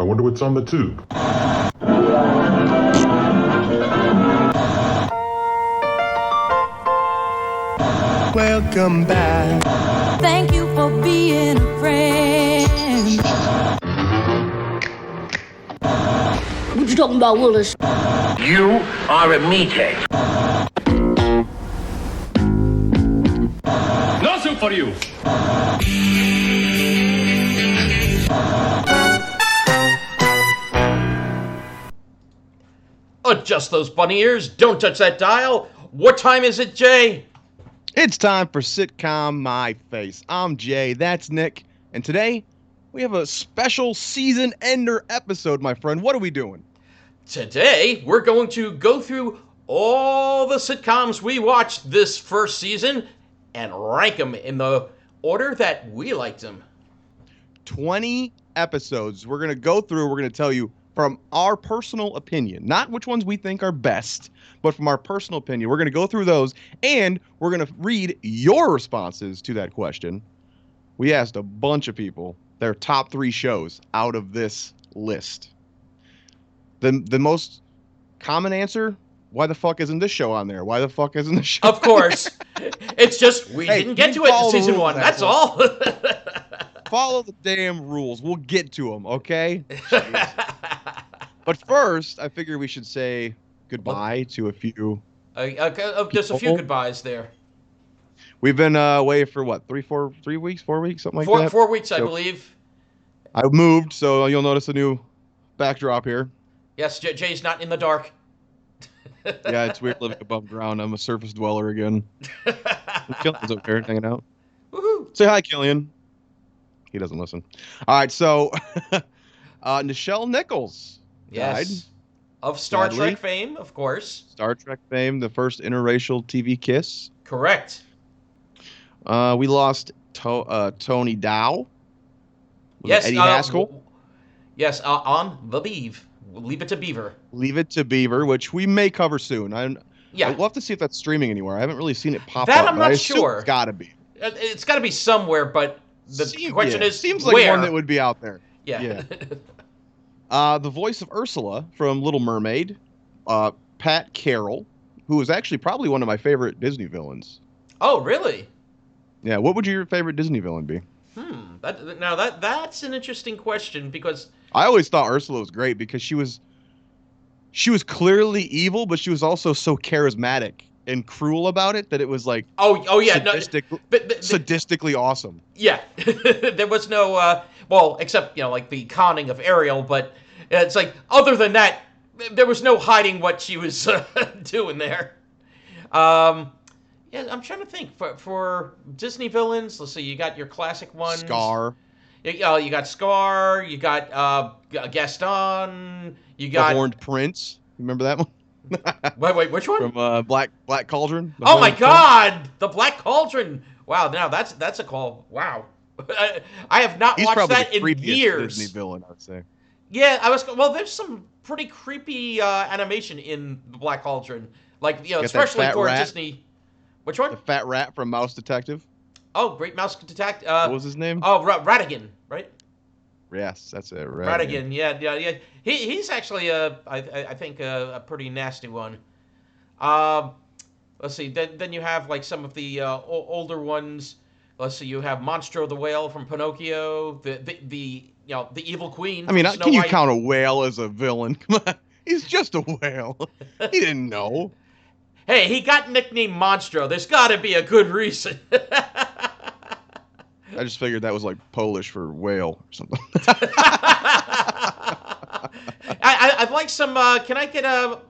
I wonder what's on the tube. Welcome back. Thank you for being a friend. What you talking about, Willis? You are a meathead. No soup for you. Adjust those bunny ears. Don't touch that dial. What time is it, Jay? It's time for Sitcom My Face. I'm Jay, that's Nick, and today we have a special season ender episode, my friend. What are we doing? Today, we're going to go through all the sitcoms we watched this first season and rank them in the order that we liked them. 20 episodes. We're going to go through, we're going to tell you from our personal opinion, not which ones we think are best, but from our personal opinion. We're going to go through those, and we're going to read your responses to that question. We asked a bunch of people their top 3 shows out of this list. The most common answer, why the fuck isn't this show on there? Why the fuck isn't this show? Of course. It's just we didn't get to it in season 1. That's all. Follow the damn rules. We'll get to them, okay? But first, I figure we should say goodbye to a few. Just a few goodbyes there. We've been away for what, 3 weeks, 4 weeks, something like that? 4 weeks, I believe. I moved, so you'll notice a new backdrop here. Yes, Jay's not in the dark. Yeah, it's weird living above ground. I'm a surface dweller again. Killian's up there hanging out. Woohoo! Say hi, Killian. He doesn't listen. All right, so Nichelle Nichols. Yes. Died. Of Star Sadly. Trek fame, of course. Star Trek fame, the first interracial TV kiss. Correct. We lost Tony Dow. Yes, Eddie Haskell. Yes, on the Beav. Leave it to Beaver. Leave It to Beaver, which we may cover soon. Yeah. We'll have to see if that's streaming anywhere. I haven't really seen it pop That up. I'm but I not assume sure. It's got to be. It's got to be somewhere, but the question is seems like where? one that would be out there. Yeah. The voice of Ursula from Little Mermaid, Pat Carroll, who is actually probably one of my favorite Disney villains. Oh, really? Yeah. What would your favorite Disney villain be? That's an interesting question because I always thought Ursula was great because she was clearly evil, but she was also so charismatic and cruel about it that it was like sadistically awesome. Yeah, there was no except like the conning of Ariel, but it's like other than that, there was no hiding what she was doing there. Yeah, I'm trying to think for Disney villains. Let's see, you got your classic ones. Scar. You got Scar. You got Gaston. You got The Horned Prince. Remember that one? Wait, which one? From Black Cauldron. Oh my God, the Black Cauldron. Wow, now that's a call. Wow, I have not watched that in years. Disney villain, I would say. Yeah, there's some pretty creepy animation in the Black Cauldron, like especially for Disney. Which one? The fat rat from Mouse Detective. Oh, Great Mouse Detective. What was his name? Oh, Ratigan, right? Yes, that's it. Ratigan. Yeah. He's actually I think a pretty nasty one. Let's see. Then you have like some of the older ones. Let's see. You have Monstro the Whale from Pinocchio. The evil queen. I mean, Snow can you White. count a whale as a villain? Come on, he's just a whale. He didn't know. Hey, he got nicknamed Monstro. There's got to be a good reason. I just figured that was like Polish for whale or something. I'd like some. Can I get a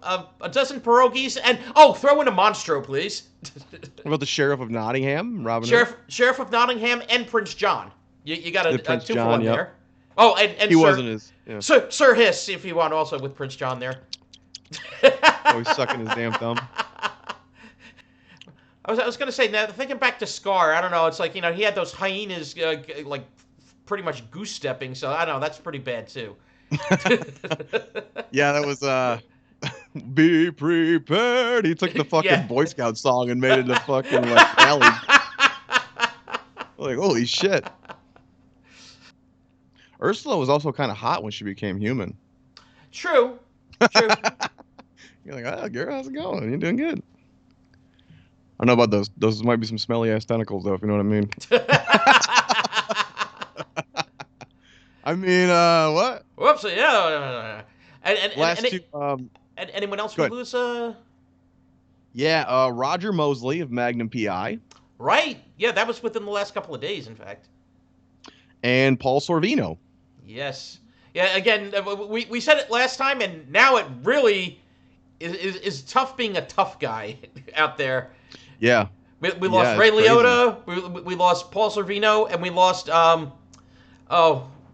dozen pierogies and throw in a Monstro, please. What about the Sheriff of Nottingham, Robin? Sheriff of Nottingham and Prince John. You got a 2-for-1 yep. there. Oh, and he wasn't his. Yeah. Sir Hiss, if you want, also with Prince John there. Always sucking his damn thumb. I was gonna say, now thinking back to Scar, I don't know. It's like he had those hyenas like pretty much goose stepping. So I don't know. That's pretty bad too. Yeah, that was Be prepared. He took the fucking Boy Scout song and made it a fucking like ballad. Like, holy shit. Ursula was also kind of hot when she became human. True. True. You're like, oh, girl, how's it going? You're doing good. I don't know about those. Those might be some smelly ass tentacles, though, if you know what I mean. I mean, what? Whoops. Yeah. Last two. And anyone else we lose? Yeah, Roger Mosley of Magnum PI. Right. Yeah, that was within the last couple of days, in fact. And Paul Sorvino. Yes. Yeah. Again, we said it last time, and now it really is tough being a tough guy out there. Yeah. We lost Ray Liotta. We lost Paul Sorvino, and we lost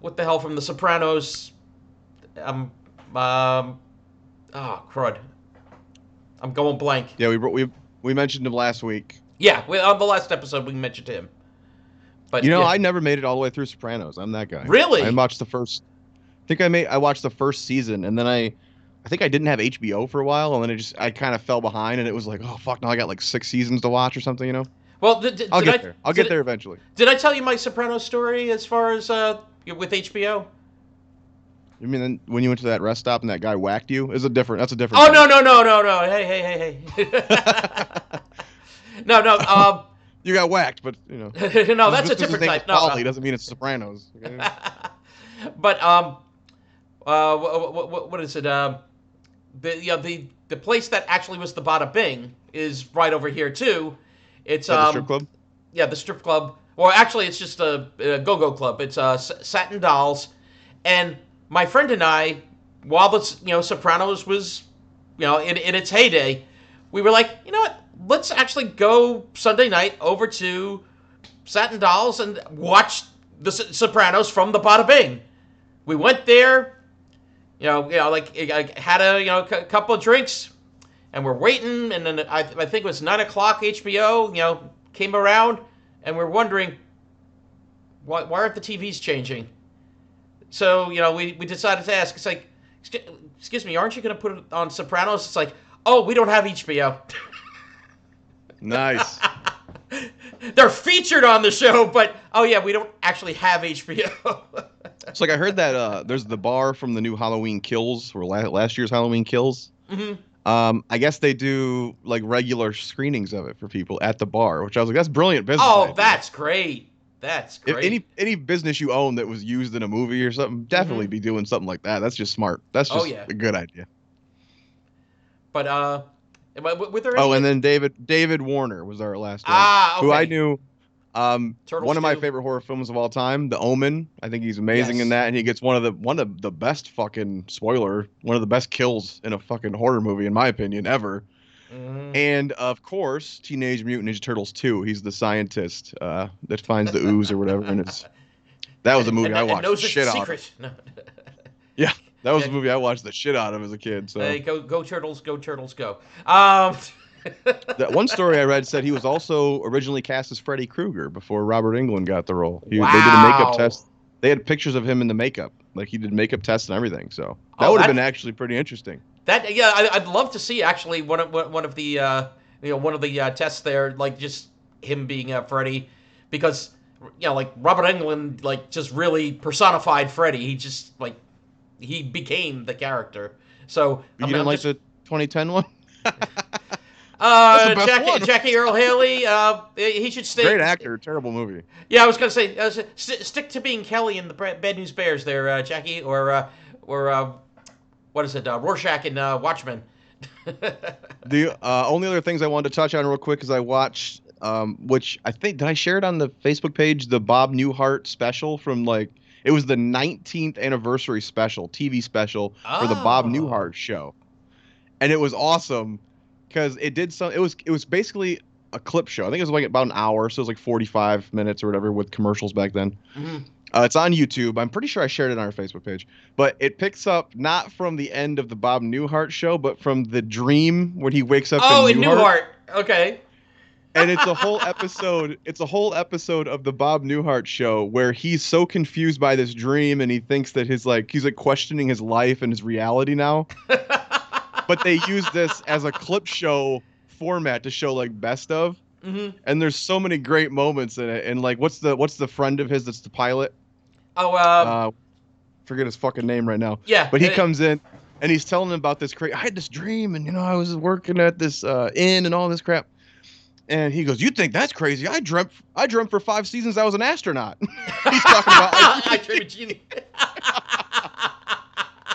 what the hell from The Sopranos? Crud. I'm going blank. Yeah, we mentioned him last week. Yeah, on the last episode we mentioned him. But I never made it all the way through Sopranos. I'm that guy. Really? I watched the first. I watched the first season, and then I think I didn't have HBO for a while, and then I kind of fell behind, and it was like, oh fuck, now I got like 6 seasons to watch or something, Well, I'll get there. I'll get there eventually. Did I tell you my Sopranos story as far as with HBO? You mean when you went to that rest stop and that guy whacked you? That's a different. Oh, no. Hey. No. You got whacked, but no, that's a different type. No, doesn't mean it's Sopranos. Okay? But what is it? The place that actually was the Bada Bing is right over here too. It's the strip club. Yeah, the strip club. Well, actually, it's just a go-go club. It's Satin Dolls, and my friend and I, while the Sopranos was in its heyday, we were like, you know what? Let's actually go Sunday night over to Satin Dolls and watch the Sopranos from the Bada Bing. We went there, I had a couple of drinks, and we're waiting, and then I think it was 9 o'clock. HBO came around, and we're wondering why aren't the TVs changing? So we decided to ask. It's like, excuse me, aren't you going to put it on Sopranos? It's like, oh, we don't have HBO. Nice. They're featured on the show, but we don't actually have HBO. It's like I heard that there's the bar from the new Halloween Kills, or last year's Halloween Kills. Mm-hmm. I guess they do like regular screenings of it for people at the bar, which I was like, that's brilliant business. Oh, that's great. That's great. If any business you own that was used in a movie or something, definitely be doing something like that. That's just smart. That's just a good idea. But with there and then David Warner was our last one. Okay. Who I knew. Turtles one of my 2. favorite horror films of all time, The Omen. I think he's amazing in that, and he gets one of the best fucking one of the best kills in a fucking horror movie, in my opinion, ever. Mm-hmm. And of course, Teenage Mutant Ninja Turtles 2. He's the scientist that finds the ooze or whatever, and that was a movie I watched the shit out of. No. Yeah, that was a movie I watched the shit out of as a kid. So hey, go Turtles, go Turtles, go. That one story I read said he was also originally cast as Freddy Krueger before Robert Englund got the role. They did a makeup test. They had pictures of him in the makeup, like he did makeup tests and everything. So that would have been actually pretty interesting. I'd love to see actually one of the tests there, like just him being Freddy, because like Robert Englund like just really personified Freddy. He just he became the character. So you didn't like the 2010 one? Jackie Earle Haley, he should stay. Great actor, terrible movie. Yeah, I was gonna say, stick to being Kelly in the Bad News Bears there, Jackie, or what is it, Rorschach in Watchmen. The only other things I wanted to touch on real quick is I watched, which I think, did I share it on the Facebook page, the Bob Newhart special from it was the 19th anniversary special, TV special for the Bob Newhart show. And it was awesome. Because it was basically a clip show. I think it was about an hour, so it was 45 minutes or whatever with commercials back then. Mm-hmm. It's on YouTube. I'm pretty sure I shared it on our Facebook page. But it picks up not from the end of the Bob Newhart show, but from the dream when he wakes up. In Newhart. Okay. And it's a whole episode. It's a whole episode of the Bob Newhart show where he's so confused by this dream, and he thinks that he's questioning his life and his reality now. But they use this as a clip show format to show best of, and there's so many great moments in it. And what's the friend of his that's the pilot? forget his fucking name right now. Yeah. But he comes in and he's telling him about this I had this dream, and I was working at this inn and all this crap. And he goes, "You think that's crazy? I dreamt for 5 seasons I was an astronaut." He's talking about I Dream of Jeannie.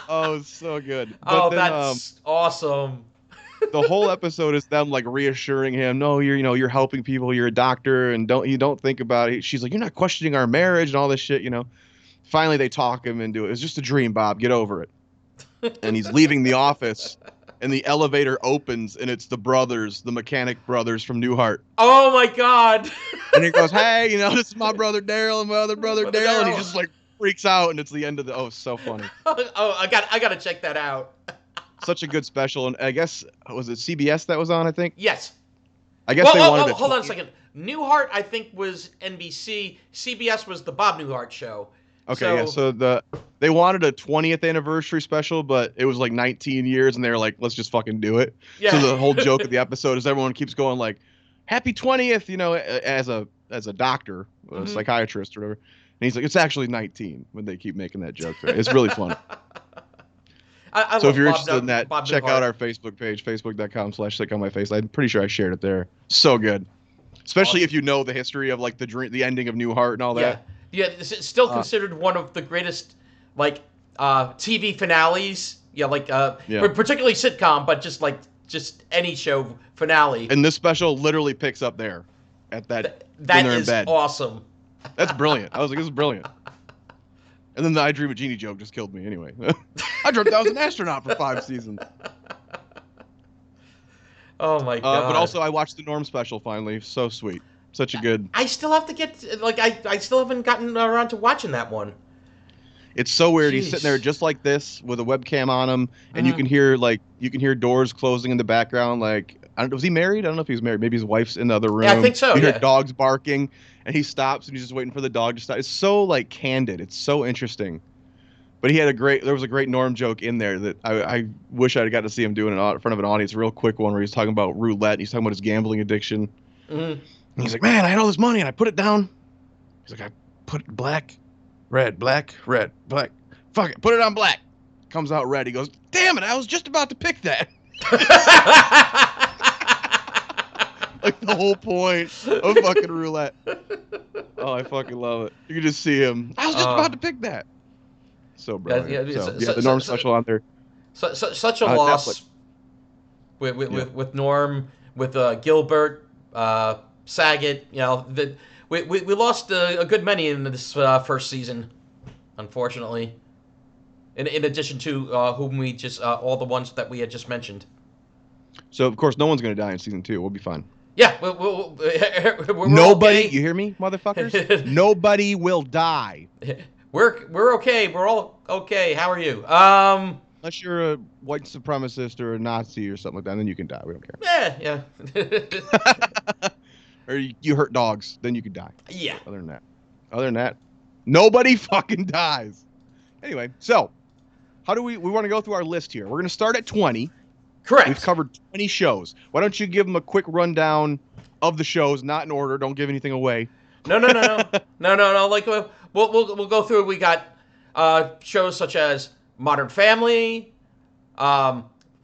Oh, it's so good. But then, that's awesome. the whole episode is them like reassuring him, "No, you're helping people. You're a doctor, and don't think about it." She's like, "You're not questioning our marriage and all this shit, Finally, they talk him into it. It's just a dream, Bob. Get over it. And he's leaving the office, and the elevator opens, and it's the mechanic brothers from Newhart. Oh my God. And he goes, "Hey, this is my brother Daryl and my other brother Daryl," and he just like freaks out, and it's the end of the. Oh, so funny. Oh, I got to check that out. Such a good special, and I guess was it CBS that was on? I think. Yes. I guess they wanted to. Hold on a second. Newhart, I think, was NBC. CBS was the Bob Newhart show. Okay, so they wanted a 20th anniversary special, but it was like 19 years, and they were like, "Let's just fucking do it." Yeah. So the whole joke of the episode is everyone keeps going like, "Happy 20th," as a doctor, a psychiatrist, or whatever. And he's like, "It's actually 19." When they keep making that joke, it's really funny. So if you're interested in that, check out our Facebook page, facebook.com/sitcommyface. I'm pretty sure I shared it there. So good, especially if you know the history of like the ending of Newhart and all that. Yeah, it's still considered one of the greatest TV finales. Yeah, particularly sitcom, but just any show finale. And this special literally picks up there, at that that when they're is in bed. Awesome. That's brilliant. I was like, this is brilliant. And then the I Dream of Jeannie joke just killed me anyway. I dreamt I was an astronaut for 5 seasons. Oh my God. But also I watched the Norm special finally. So sweet. Such a good. I still have to get I still haven't gotten around to watching that one. It's so weird. Jeez. He's sitting there just like this with a webcam on him, and you can hear doors closing in the background. Like, I don't know, was he married? I don't know if he was married. Maybe his wife's in the other room. Yeah, I think so. You hear dogs barking, and he stops, and he's just waiting for the dog to stop. It's so candid. It's so interesting. But there was a great Norm joke in there that I wish I'd got to see him do in front of an audience. A real quick one where he's talking about roulette. And he's talking about his gambling addiction. And he's like, "Man, I had all this money, and I put it down." He's like, "I put black, red, black, red, black. Fuck it, put it on black." Comes out red. He goes, "Damn it, I was just about to pick that." Like the whole point of fucking roulette. Oh, I fucking love it. You can just see him. I was just about to pick that. So brilliant. The Norm special on there. Such a loss with Norm, with Gilbert, Saget. We lost a good many in this first season, unfortunately. In addition to whom we just all the ones that we had just mentioned. So of course no one's gonna die in season 2. We'll be fine. Yeah, we're nobody. Okay. You hear me, motherfuckers? Nobody will die. We're okay. We're all okay. How are you? Unless you're a white supremacist or a Nazi or something like that, then you can die. We don't care. Yeah. Or you hurt dogs, then you could die. Yeah. Other than that, nobody fucking dies. Anyway, so how do we want to go through our list here? We're going to start at 20. Correct. We've covered 20 shows. Why don't you give them a quick rundown of the shows, not in order. Don't give anything away. No. Like we'll go through. We got shows such as Modern Family,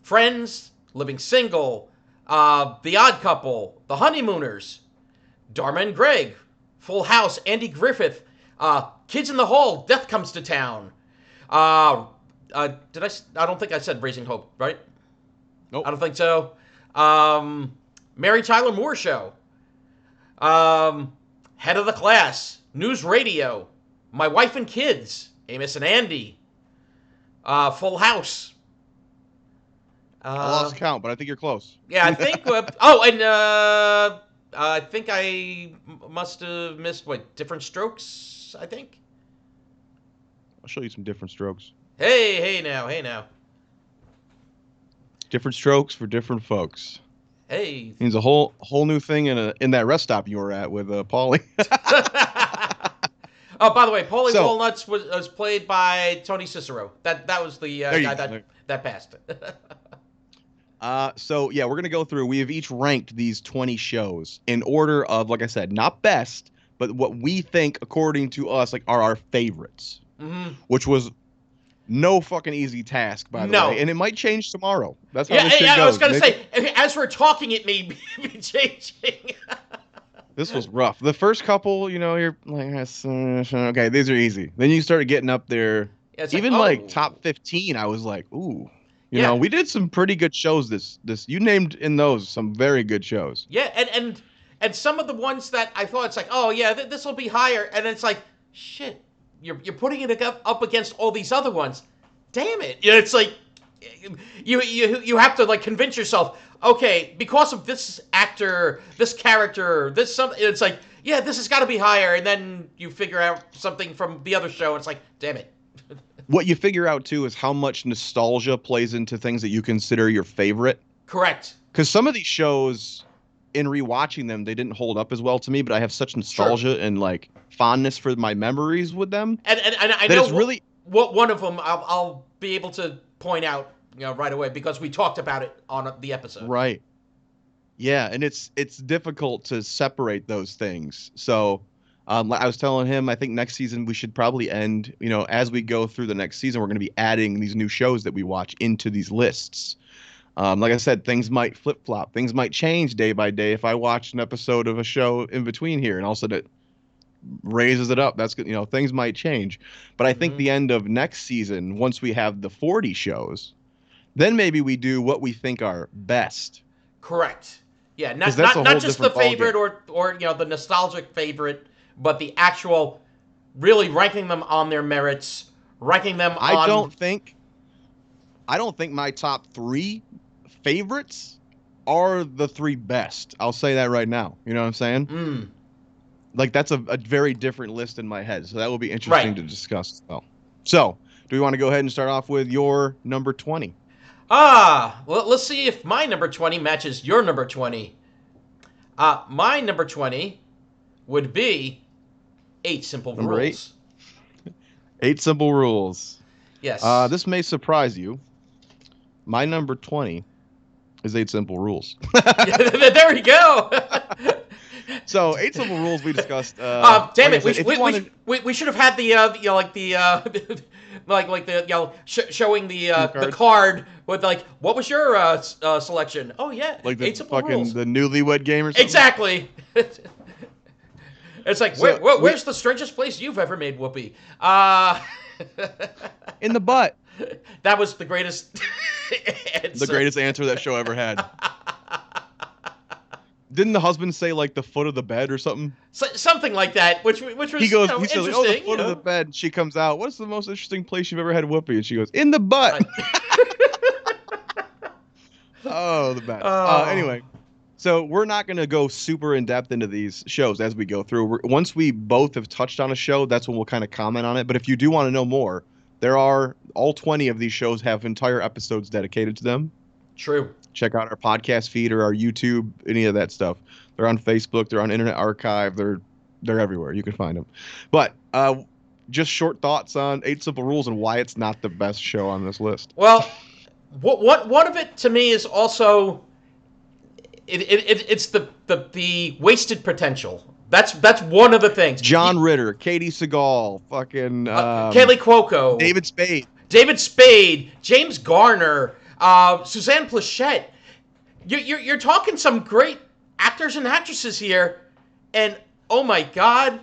Friends, Living Single, The Odd Couple, The Honeymooners, Dharma and Greg, Full House, Andy Griffith, Kids in the Hall, Death Comes to Town. I don't think I said Raising Hope, right? Nope. I don't think so. Mary Tyler Moore Show. Head of the Class. News Radio. My Wife and Kids. Amos and Andy. Full House. I lost count, but I think you're close. Yeah, I think. I think I must have missed Different Strokes. I think. I'll show you some Different Strokes. Hey now. Different strokes for different folks. Hey. Means a whole new thing in that rest stop you were at with Paulie. Oh, by the way, Paulie Walnuts was played by Tony Cicero. That was the guy that passed. So yeah, we're gonna go through. We have each ranked these 20 shows in order of, like I said, not best, but what we think according to us are our favorites. Mm-hmm. Which was No fucking easy task, by the No. way. And it might change tomorrow. That's how Yeah, this shit yeah, goes. I was gonna Maybe- say, as we're talking, it may be changing. This was rough. The first couple, you're like, okay, these are easy. Then you started getting up there. Yeah, it's Even like, like top 15, I was like, ooh. Yeah. We did some pretty good shows this you named in those some very good shows. Yeah, and some of the ones that I thought it's like, oh yeah, this will be higher, and it's like, shit, you're putting it up against all these other ones. Damn it! It's like you have to like convince yourself, okay, because of this actor, this character, this something. It's like, yeah, this has got to be higher, and then you figure out something from the other show, and it's like, damn it. What you figure out too is how much nostalgia plays into things that you consider your favorite. Correct. Because some of these shows, in rewatching them, they didn't hold up as well to me, but I have such nostalgia and like fondness for my memories with them. And I that know it's really what one of them I'll be able to point out, right away because we talked about it on the episode. right. Yeah, and it's difficult to separate those things. So, I was telling him, I think next season we should probably end. As we go through the next season, we're going to be adding these new shows that we watch into these lists. Like I said, things might flip flop. Things might change day by day. If I watch an episode of a show in between here, and all of a sudden it raises it up, that's good. Things might change. But I think the end of next season, once we have the 40 shows, then maybe we do what we think are best. Correct. Yeah, not that's a whole just the different favorite or the nostalgic favorite, but the actual really ranking them on their merits, ranking them on. I don't think my top 3 favorites are the 3 best. I'll say that right now. You know what I'm saying? Like that's a very different list in my head. So that will be interesting to discuss as well. So, do we want to go ahead and start off with your number 20? Well, let's see if my number 20 matches your number 20. My number 20 would be 8 Simple Number Rules. 8 Simple Rules. Yes. This may surprise you. My number 20 is 8 Simple Rules. There we go. So 8 Simple Rules we discussed. Damn it! Like We should have had the showing the card with like, what was your selection? Oh yeah, like the 8 Simple fucking Rules. the Newlywed Game or something. Exactly. It's like, So, where's the strangest place you've ever made whoopee? In the butt. That was the greatest answer. The greatest answer that show ever had. Didn't the husband say like the foot of the bed or something? Something like that, which was He goes, he says, interesting. "Oh, the foot of the bed." She comes out. What's the most interesting place you've ever had whoopee? And she goes, "In the butt." Oh, the best. Anyway, so we're not going to go super in depth into these shows as we go through. Once we both have touched on a show, that's when we'll kind of comment on it. But if you do want to know more, there are all 20 of these shows have entire episodes dedicated to them. True. Check out our podcast feed or our YouTube, any of that stuff. They're on Facebook. They're on Internet Archive. They're everywhere. You can find them. But just short thoughts on 8 Simple Rules and why it's not the best show on this list. Well, what one of it to me is also it's the wasted potential. That's one of the things. John Ritter, Katie Seagal, fucking Kaylee Cuoco, David Spade, James Garner, Suzanne Plachette. You're talking some great actors and actresses here, and oh my God,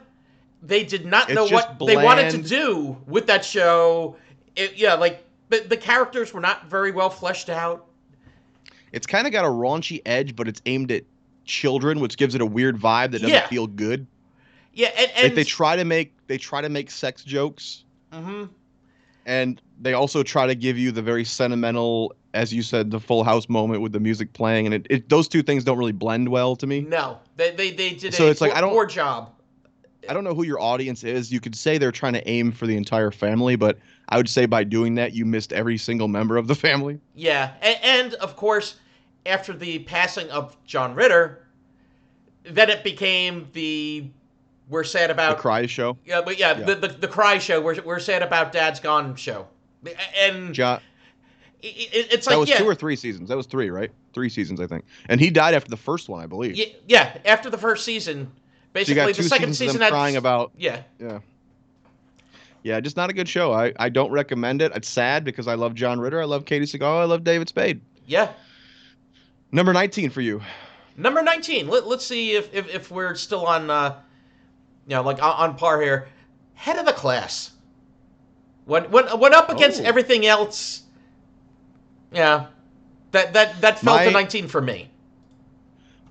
they did not know what they wanted to do with that show. The characters were not very well fleshed out. It's kind of got a raunchy edge, but it's aimed at children, which gives it a weird vibe that doesn't feel good. Yeah, and like they try to make sex jokes. Mm-hmm. And they also try to give you the very sentimental, as you said, the Full House moment with the music playing, and those two things don't really blend well to me. No, they did so it's like, poor job. I don't know who your audience is. You could say they're trying to aim for the entire family, but I would say by doing that, you missed every single member of the family. Yeah, and of course, after the passing of John Ritter, then it became we're sad about the Cry show. Yeah, but the Cry show. We're sad about Dad's gone show, and it's like that was 2 or 3 seasons. That was 3, right? 3 seasons, I think. And he died after the first one, I believe. Yeah, after the first season, basically so you got 2 the second season season. Of them crying about. Yeah. Yeah, just not a good show. I don't recommend it. It's sad because I love John Ritter. I love Katie Seagal. I love David Spade. Yeah. Number 19 for you. Number 19. Let's see if we're still on, like on par here. Head of the Class. When up against everything else, yeah, that fell to 19 for me.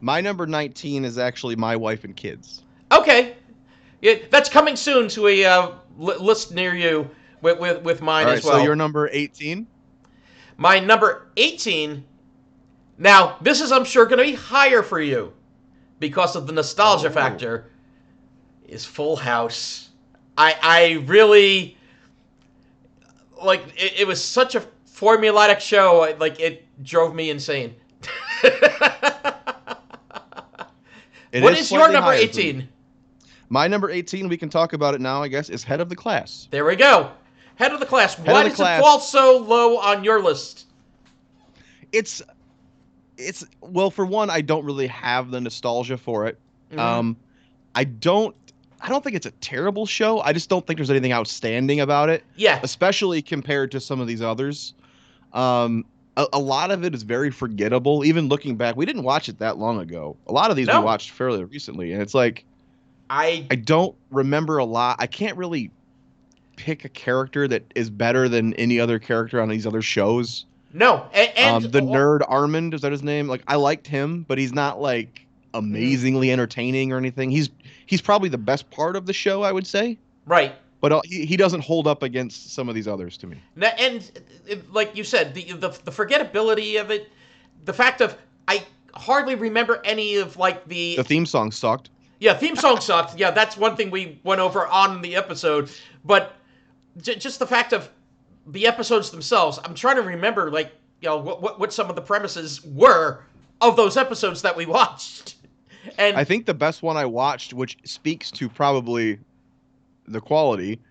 My number 19 is actually My Wife and Kids. Okay. Yeah, that's coming soon to a list near you with mine as well. So your number 18? My number 18. Now, this is, I'm sure, going to be higher for you because of the nostalgia factor, is Full House. I really, like, it was such a formulaic show, like, it drove me insane. What is your number 18? My number 18, we can talk about it now, I guess, is Head of the Class. There we go. Head of the Class. Why does it fall so low on your list? It's well, for one, I don't really have the nostalgia for it. Mm-hmm. I don't think it's a terrible show. I just don't think there's anything outstanding about it. Yeah. Especially compared to some of these others. A lot of it is very forgettable. Even looking back, we didn't watch it that long ago. A lot of these we watched fairly recently, and it's like I don't remember a lot. I can't really pick a character that is better than any other character on these other shows. No, and the nerd Armand, is that his name? Like, I liked him, but he's not like amazingly entertaining or anything. He's probably the best part of the show, I would say. Right. But he doesn't hold up against some of these others to me. And like you said, the forgettability of it, the fact of I hardly remember any of like the theme song sucked. Yeah, theme song sucked. Yeah, that's one thing we went over on the episode. But just the fact of the episodes themselves, I'm trying to remember, like, what some of the premises were of those episodes that we watched. And I think the best one I watched, which speaks to probably the quality,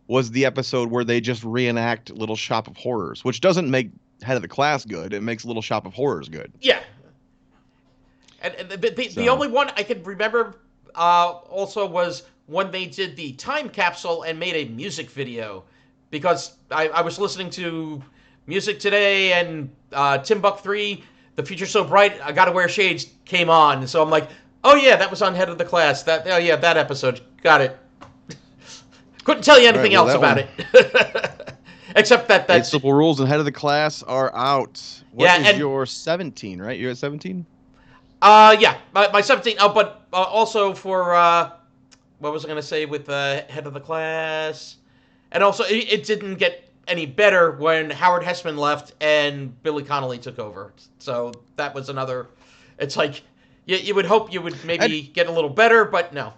was the episode where they just reenact Little Shop of Horrors, which doesn't make Head of the Class good. It makes Little Shop of Horrors good. Yeah. And the only one I could remember also was when they did the time capsule and made a music video. Because I was listening to music today, and Timbuk 3, The Future So Bright, I Gotta Wear Shades came on. So I'm like, oh yeah, that was on Head of the Class. That episode. Got it. Couldn't tell you anything else about it. Except that 8 Simple Rules and Head of the Class are out. What is your 17, right? You're at 17? Yeah, my 17. Oh, but also for, what was I going to say with Head of the Class? And also, it didn't get any better when Howard Hessman left and Billy Connolly took over. So that was another. It's like you would hope you would maybe get a little better, but no.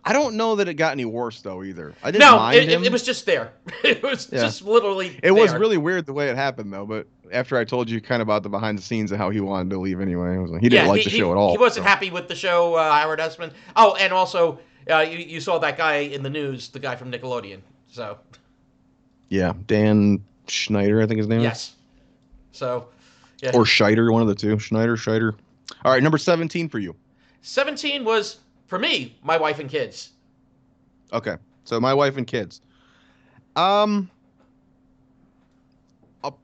I don't know that it got any worse though either. I didn't mind him. It was just there. It was just literally. It was really weird the way it happened though. But after I told you kind of about the behind the scenes and how he wanted to leave anyway, I was like, he didn't like the show at all. He wasn't happy with the show, Howard Hessman. Oh, and also you saw that guy in the news, the guy from Nickelodeon. So. Yeah, Dan Schneider, I think his name. Yes. So. Yeah. Or Scheider, one of the two. Schneider, Scheider. All right, number 17 for you. 17 was, for me, My Wife and Kids. Okay, so My Wife and Kids. A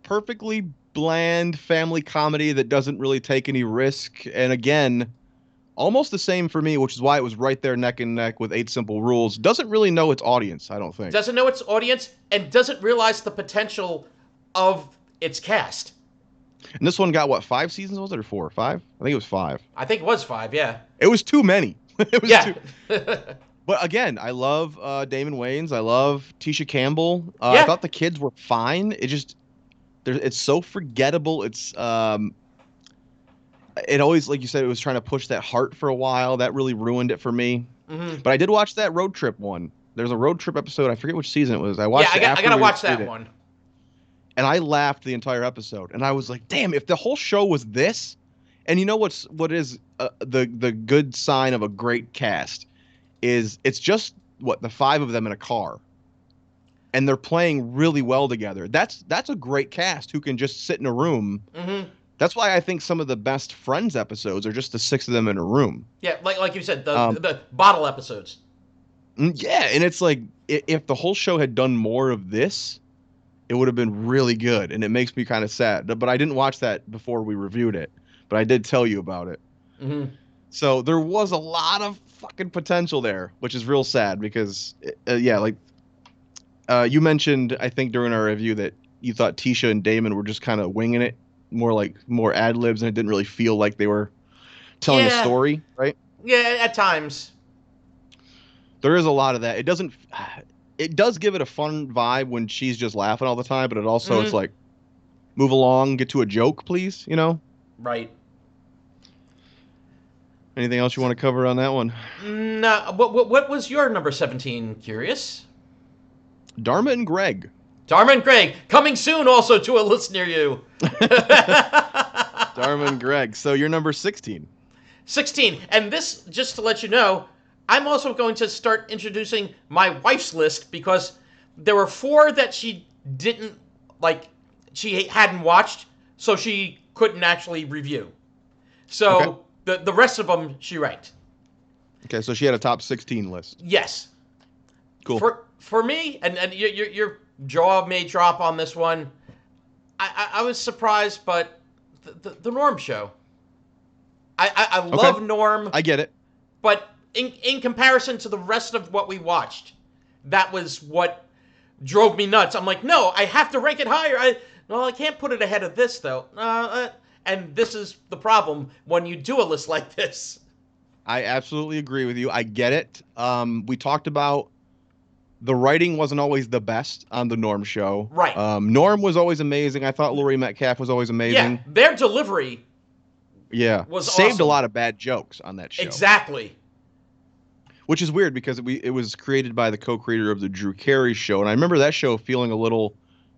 perfectly bland family comedy that doesn't really take any risk. And again, almost the same for me, which is why it was right there neck and neck with 8 Simple Rules. Doesn't really know its audience, I don't think. Doesn't know its audience and doesn't realize the potential of its cast. And this one got, what, 5 seasons, was it, or 4 or 5? I think it was 5. I think it was 5, yeah. It was too many. It was yeah. But again, I love Damon Wayans. I love Tisha Campbell. I thought the kids were fine. It's so forgettable. It always, like you said, it was trying to push that heart for a while. That really ruined it for me. Mm-hmm. But I did watch that road trip one. There's a road trip episode. I forget which season it was. I watched. Yeah, I gotta watch that one. And I laughed the entire episode. And I was like, damn, if the whole show was this, and you know what is the good sign of a great cast is it's just the 5 of them in a car. And they're playing really well together. That's a great cast who can just sit in a room. Mm-hmm. That's why I think some of the best Friends episodes are just the 6 of them in a room. Yeah, like you said, the bottle episodes. Yeah, and it's like if the whole show had done more of this, it would have been really good, and it makes me kind of sad. But I didn't watch that before we reviewed it, but I did tell you about it. Mm-hmm. So there was a lot of fucking potential there, which is real sad because, yeah, like you mentioned, I think during our review that you thought Tisha and Damon were just kind of winging it, more ad libs, and it didn't really feel like they were telling a Yeah. story, right? Yeah, at times. There is a lot of that. It doesn't. It does give it a fun vibe when she's just laughing all the time, but it also it's like, move along, get to a joke, please. You know. Right. Anything else you want to cover on that one? No. What was your number 17? Curious. Dharma and Greg. Dharma and Greg coming soon, also to a list near you. Dharma and Greg. So you're number 16. 16, and this, just to let you know, I'm also going to start introducing my wife's list because there were 4 that she didn't like, she hadn't watched, so she couldn't actually review. So the rest of them she ranked. Okay, so she had a top 16 list. Yes. Cool. For me, and your jaw may drop on this one. I was surprised, but the Norm Show. I love Norm. I get it. But in comparison to the rest of what we watched, that was what drove me nuts. I'm like, no, I have to rank it higher. I can't put it ahead of this, though. And this is the problem when you do a list like this. I absolutely agree with you. I get it. We talked about the writing wasn't always the best on the Norm Show. Right. Norm was always amazing. I thought Laurie Metcalf was always amazing. Yeah, their delivery was saved awesome. a lot of bad jokes on that show. Exactly. Which is weird because it was created by the co-creator of the Drew Carey Show, and I remember that show feeling a little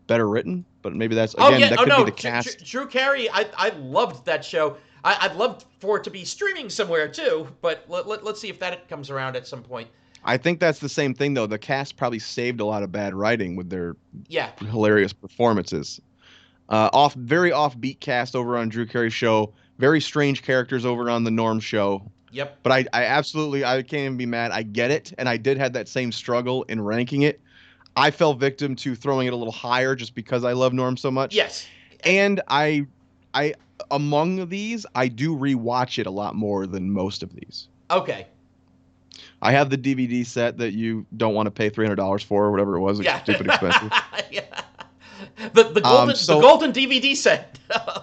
better written. But maybe that's that could be the cast. Drew Carey, I loved that show. I'd love for it to be streaming somewhere too. But let's see if that comes around at some point. I think that's the same thing though. The cast probably saved a lot of bad writing with their hilarious performances. Very offbeat cast over on Drew Carey's show. Very strange characters over on the Norm Show. Yep. But I absolutely, I can't even be mad. I get it. And I did have that same struggle in ranking it. I fell victim to throwing it a little higher just because I love Norm so much. Yes. And I among these, I do rewatch it a lot more than most of these. Okay. I have the DVD set that you don't want to pay $300 for or whatever it was. It's stupid expensive. Yeah. The golden DVD set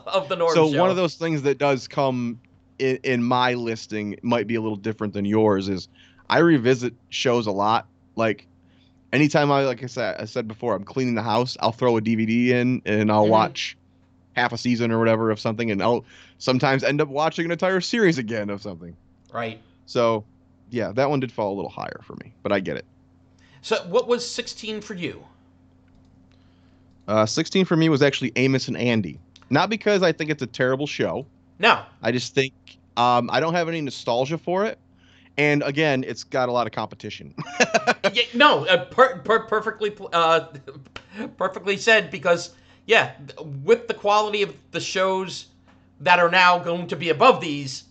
of the Norm Show. So one of those things that does come in my listing might be a little different than yours is I revisit shows a lot. Like anytime like I said before, I'm cleaning the house, I'll throw a DVD in and I'll watch half a season or whatever of something, and I'll sometimes end up watching an entire series again of something. Right. So yeah, that one did fall a little higher for me, but I get it. So what was 16 for you? 16 for me was actually Amos and Andy. Not because I think it's a terrible show. No. I just think I don't have any nostalgia for it. And again, it's got a lot of competition. Perfectly said, because with the quality of the shows that are now going to be above these,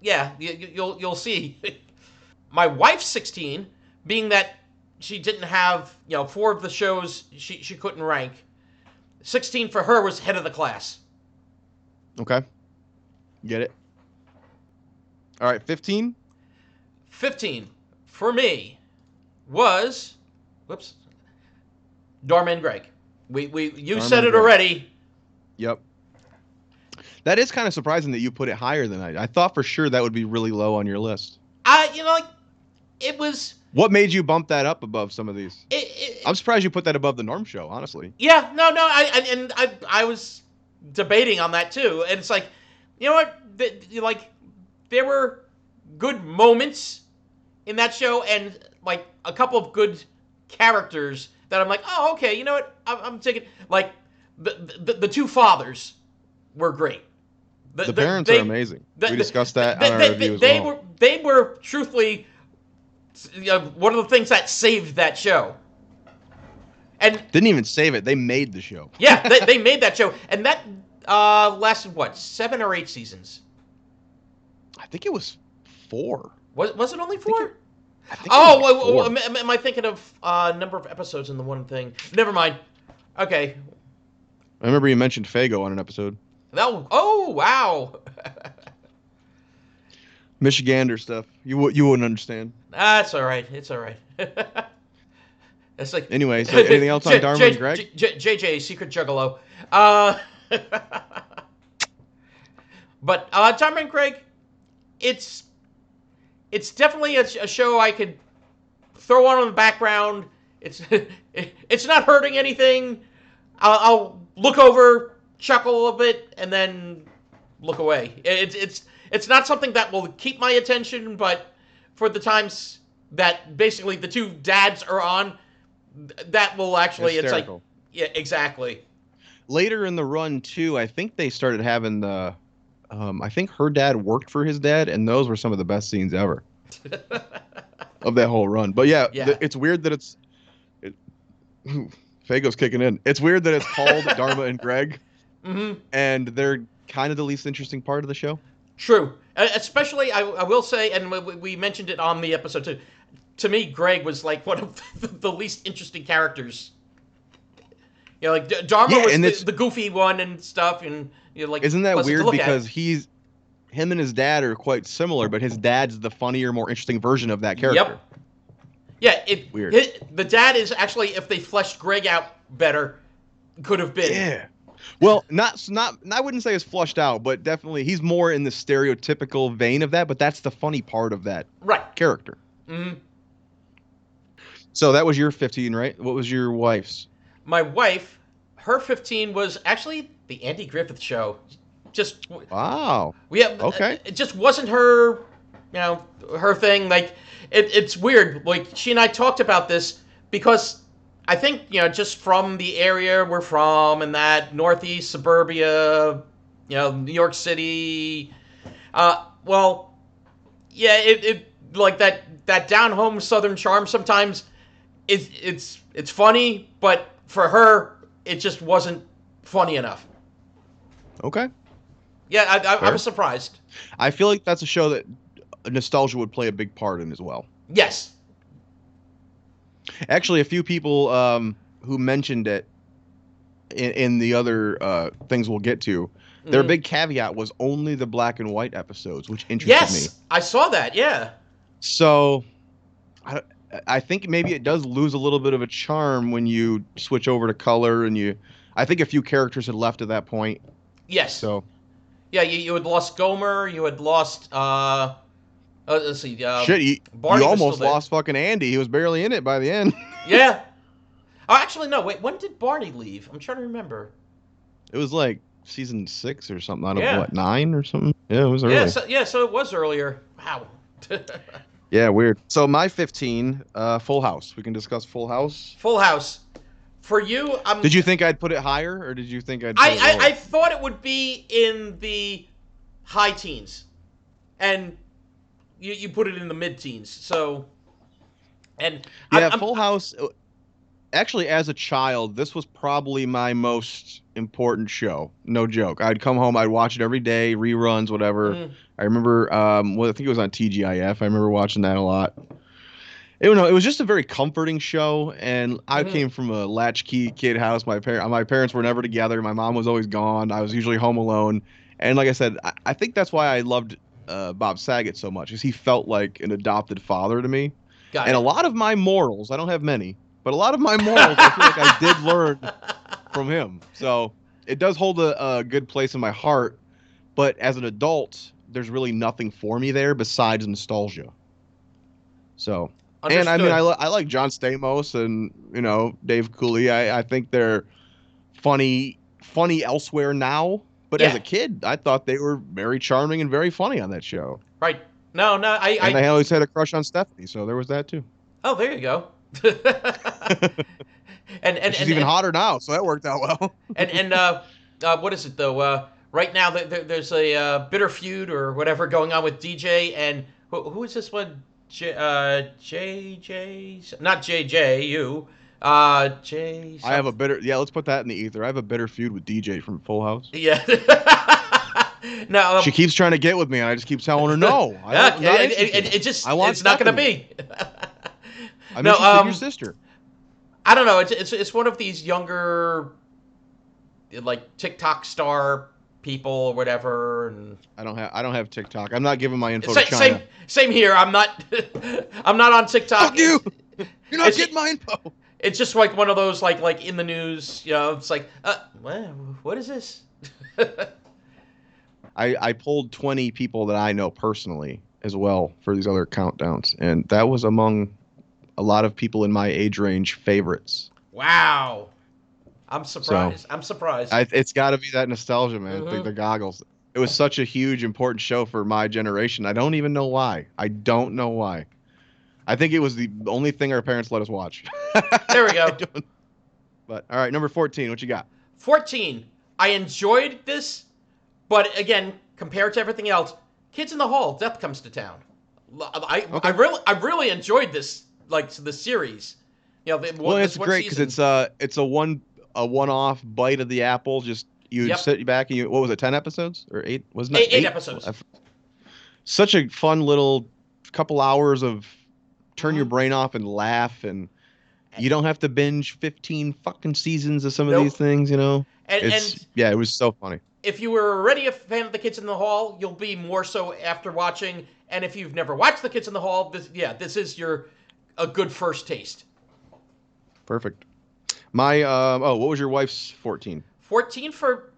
you'll see. My wife's 16, being that she didn't have 4 of the shows she couldn't rank. 16 for her was Head of the Class. Okay. Get it. All right, 15. 15 for me was Dharma and Greg. You said it already. Yep. That is kind of surprising that you put it higher than I thought for sure that would be really low on your list. It was. What made you bump that up above some of these? I'm surprised you put that above the Norm Show, honestly. Yeah, no, I was debating on that too, and it's like, you know what, there were good moments in that show, and like a couple of good characters that I'm like, oh, okay, you know what, I'm taking, like the two fathers were great. The parents are amazing. We discussed that on our review as well. They were truthfully one of the things that saved that show. And didn't even save it. They made the show. Yeah, they made that show. And that lasted, 7 or 8 seasons? I think it was 4. Was it only 4? I think it Oh, was like 4. am I thinking of number of episodes in the one thing? Never mind. Okay. I remember you mentioned Fago on an episode. Oh, wow. Michigander stuff. You wouldn't understand. That's all right. It's all right. It's like Anyway, so anything else on Dharma and Greg? JJ, Secret Juggalo. But Dharma and Greg, it's definitely a show I could throw on in the background. It's not hurting anything. I'll look over, chuckle a little bit, and then look away. It's not something that will keep my attention, but for the times that basically the two dads are on, that will actually, Hysterical. It's like, yeah, exactly. Later in the run, too, I think they started having the, I think her dad worked for his dad, and those were some of the best scenes ever of that whole run. But yeah. It's weird that Fago's kicking in. It's weird that it's called Dharma and Greg, and they're kind of the least interesting part of the show. True. Especially, I will say, and we mentioned it on the episode too, to me, Greg was like one of the least interesting characters. You know, like Dharma was the goofy one and stuff, and you know, like. Isn't that weird? Because him and his dad are quite similar, but his dad's the funnier, more interesting version of that character. Yep. Yeah, weird. The dad is actually, if they fleshed Greg out better, could have been. Yeah. Well, not. I wouldn't say it's flushed out, but definitely he's more in the stereotypical vein of that. But that's the funny part of that character. Mm-hmm. So that was your 15, right? What was your wife's? My wife, her 15 was actually the Andy Griffith Show. Just wow. Okay. It just wasn't her, her thing. Like it's weird. Like she and I talked about this because I think just from the area we're from and that Northeast suburbia, New York City. Well, yeah, it like that down home Southern charm sometimes. It's funny, but for her, it just wasn't funny enough. Okay. Yeah, I was surprised. I feel like that's a show that nostalgia would play a big part in as well. Yes. Actually, a few people who mentioned it in the other things we'll get to, their big caveat was only the black and white episodes, which interested me. Yes, I saw that, yeah. So, I think maybe it does lose a little bit of a charm when you switch over to color, and I think a few characters had left at that point. Yes. So. Yeah, you had lost Gomer, you had lost, let's see. Shit, you almost lost fucking Andy. He was barely in it by the end. Yeah. Oh, actually, no, wait, when did Barney leave? I'm trying to remember. It was like season 6 or something out of 9 or something? Yeah, it was early. So it was earlier. Wow. Yeah, weird. So my 15, Full House. We can discuss Full House. Full House. For you, did you think I'd put it higher, or did you think I'd put it lower? I thought it would be in the high teens. And you put it in the mid-teens. So, and yeah, Full House. Actually, as a child, this was probably my most important show. No joke. I'd come home, I'd watch it every day, reruns, whatever. I remember, I think it was on TGIF. I remember watching that a lot. It was just a very comforting show, and I came from a latchkey kid house. My parents were never together. My mom was always gone. I was usually home alone. And like I said, I think that's why I loved Bob Saget so much, is he felt like an adopted father to me. A lot of my morals, I don't have many, but a lot of my morals I feel like I did learn from him. So it does hold a good place in my heart, but as an adult, there's really nothing for me there besides nostalgia. So... Understood. And I mean, I like John Stamos and Dave Cooley. I think they're funny elsewhere now. But as a kid, I thought they were very charming and very funny on that show. Right. No. And I always had a crush on Stephanie, so there was that too. Oh, there you go. and she's even hotter now, so that worked out well. and what is it though? Right now, there's a bitter feud or whatever going on with DJ and who is this one? JJ, not JJ, you. J. I have a bitter. Yeah, let's put that in the ether. I have a bitter feud with DJ from Full House. Yeah. No. She keeps trying to get with me, and I just keep telling her no. It's not going to be. I'm No, interested in your sister. I don't know. It's one of these younger, like TikTok star people or whatever. And I don't have TikTok. I'm not giving my info to China. same here. I'm not I'm not on TikTok. Fuck you! You're not getting my info. It's just like one of those like in the news. It's like what is this? I pulled 20 people that I know personally as well for these other countdowns, and that was among a lot of people in my age range favorites. Wow. I'm surprised. I'm surprised. It's got to be that nostalgia, man. The goggles. It was such a huge, important show for my generation. I don't even know why. I don't know why. I think it was the only thing our parents let us watch. There we go. But all right, number 14. What you got? 14. I enjoyed this, but again, compared to everything else, Kids in the Hall, Death Comes to Town. I really enjoyed this, like the series. It's great because it's a one-off bite of the apple. Just you sit back and what was it? 10 episodes or 8? Wasn't it 8 episodes? Such a fun little couple hours of turn your brain off and laugh, and you don't have to binge 15 fucking seasons of some of these things. And it was so funny. If you were already a fan of the Kids in the Hall, you'll be more so after watching. And if you've never watched the Kids in the Hall, this is a good first taste. Perfect. My what was your wife's 14? 14 for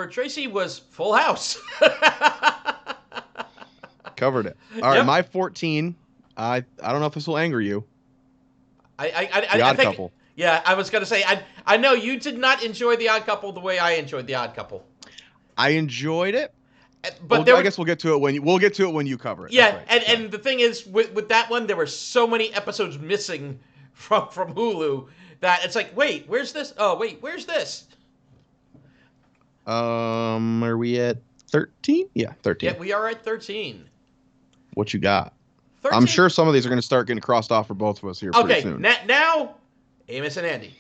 Tracy was Full House. Covered it. All right, my 14. I don't know if this will anger you. The Odd Couple. Yeah, I was gonna say I know you did not enjoy The Odd Couple the way I enjoyed The Odd Couple. I enjoed it, but I guess we'll get to it when you cover it. Yeah, right. and the thing is with that one, there were so many episodes missing from Hulu that it's like, wait, where's this? Oh, wait, where's this? Are we at 13? Yeah, 13. Yeah, we are at 13. What you got? 13? I'm sure some of these are going to start getting crossed off for both of us here pretty soon. Okay, now, Amos and Andy.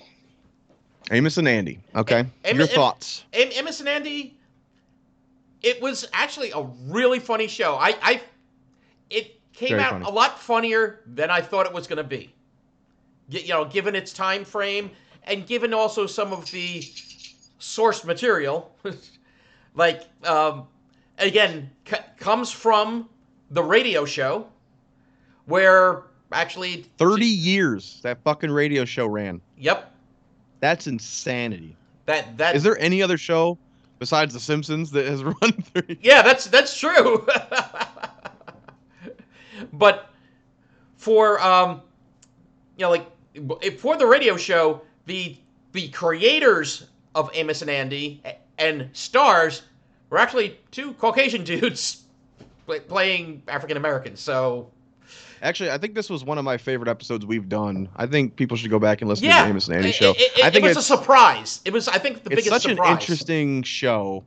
Amos and Andy. Okay. Your thoughts? Amos and Andy, it was actually a really funny show. It came Very out funny. A lot funnier than I thought it was going to be. Given its time frame and given also some of the source material, like again comes from the radio show where actually 30 years that fucking radio show ran. Yep. That's insanity. That is there any other show besides The Simpsons that has run 30? Yeah, that's true. But for for the radio show, the creators of Amos and Andy and stars were actually two Caucasian dudes playing African Americans. So, actually, I think this was one of my favorite episodes we've done. I think people should go back and listen to the Amos and Andy show. I think it was a surprise. It was, I think, the biggest surprise. It's such an interesting show,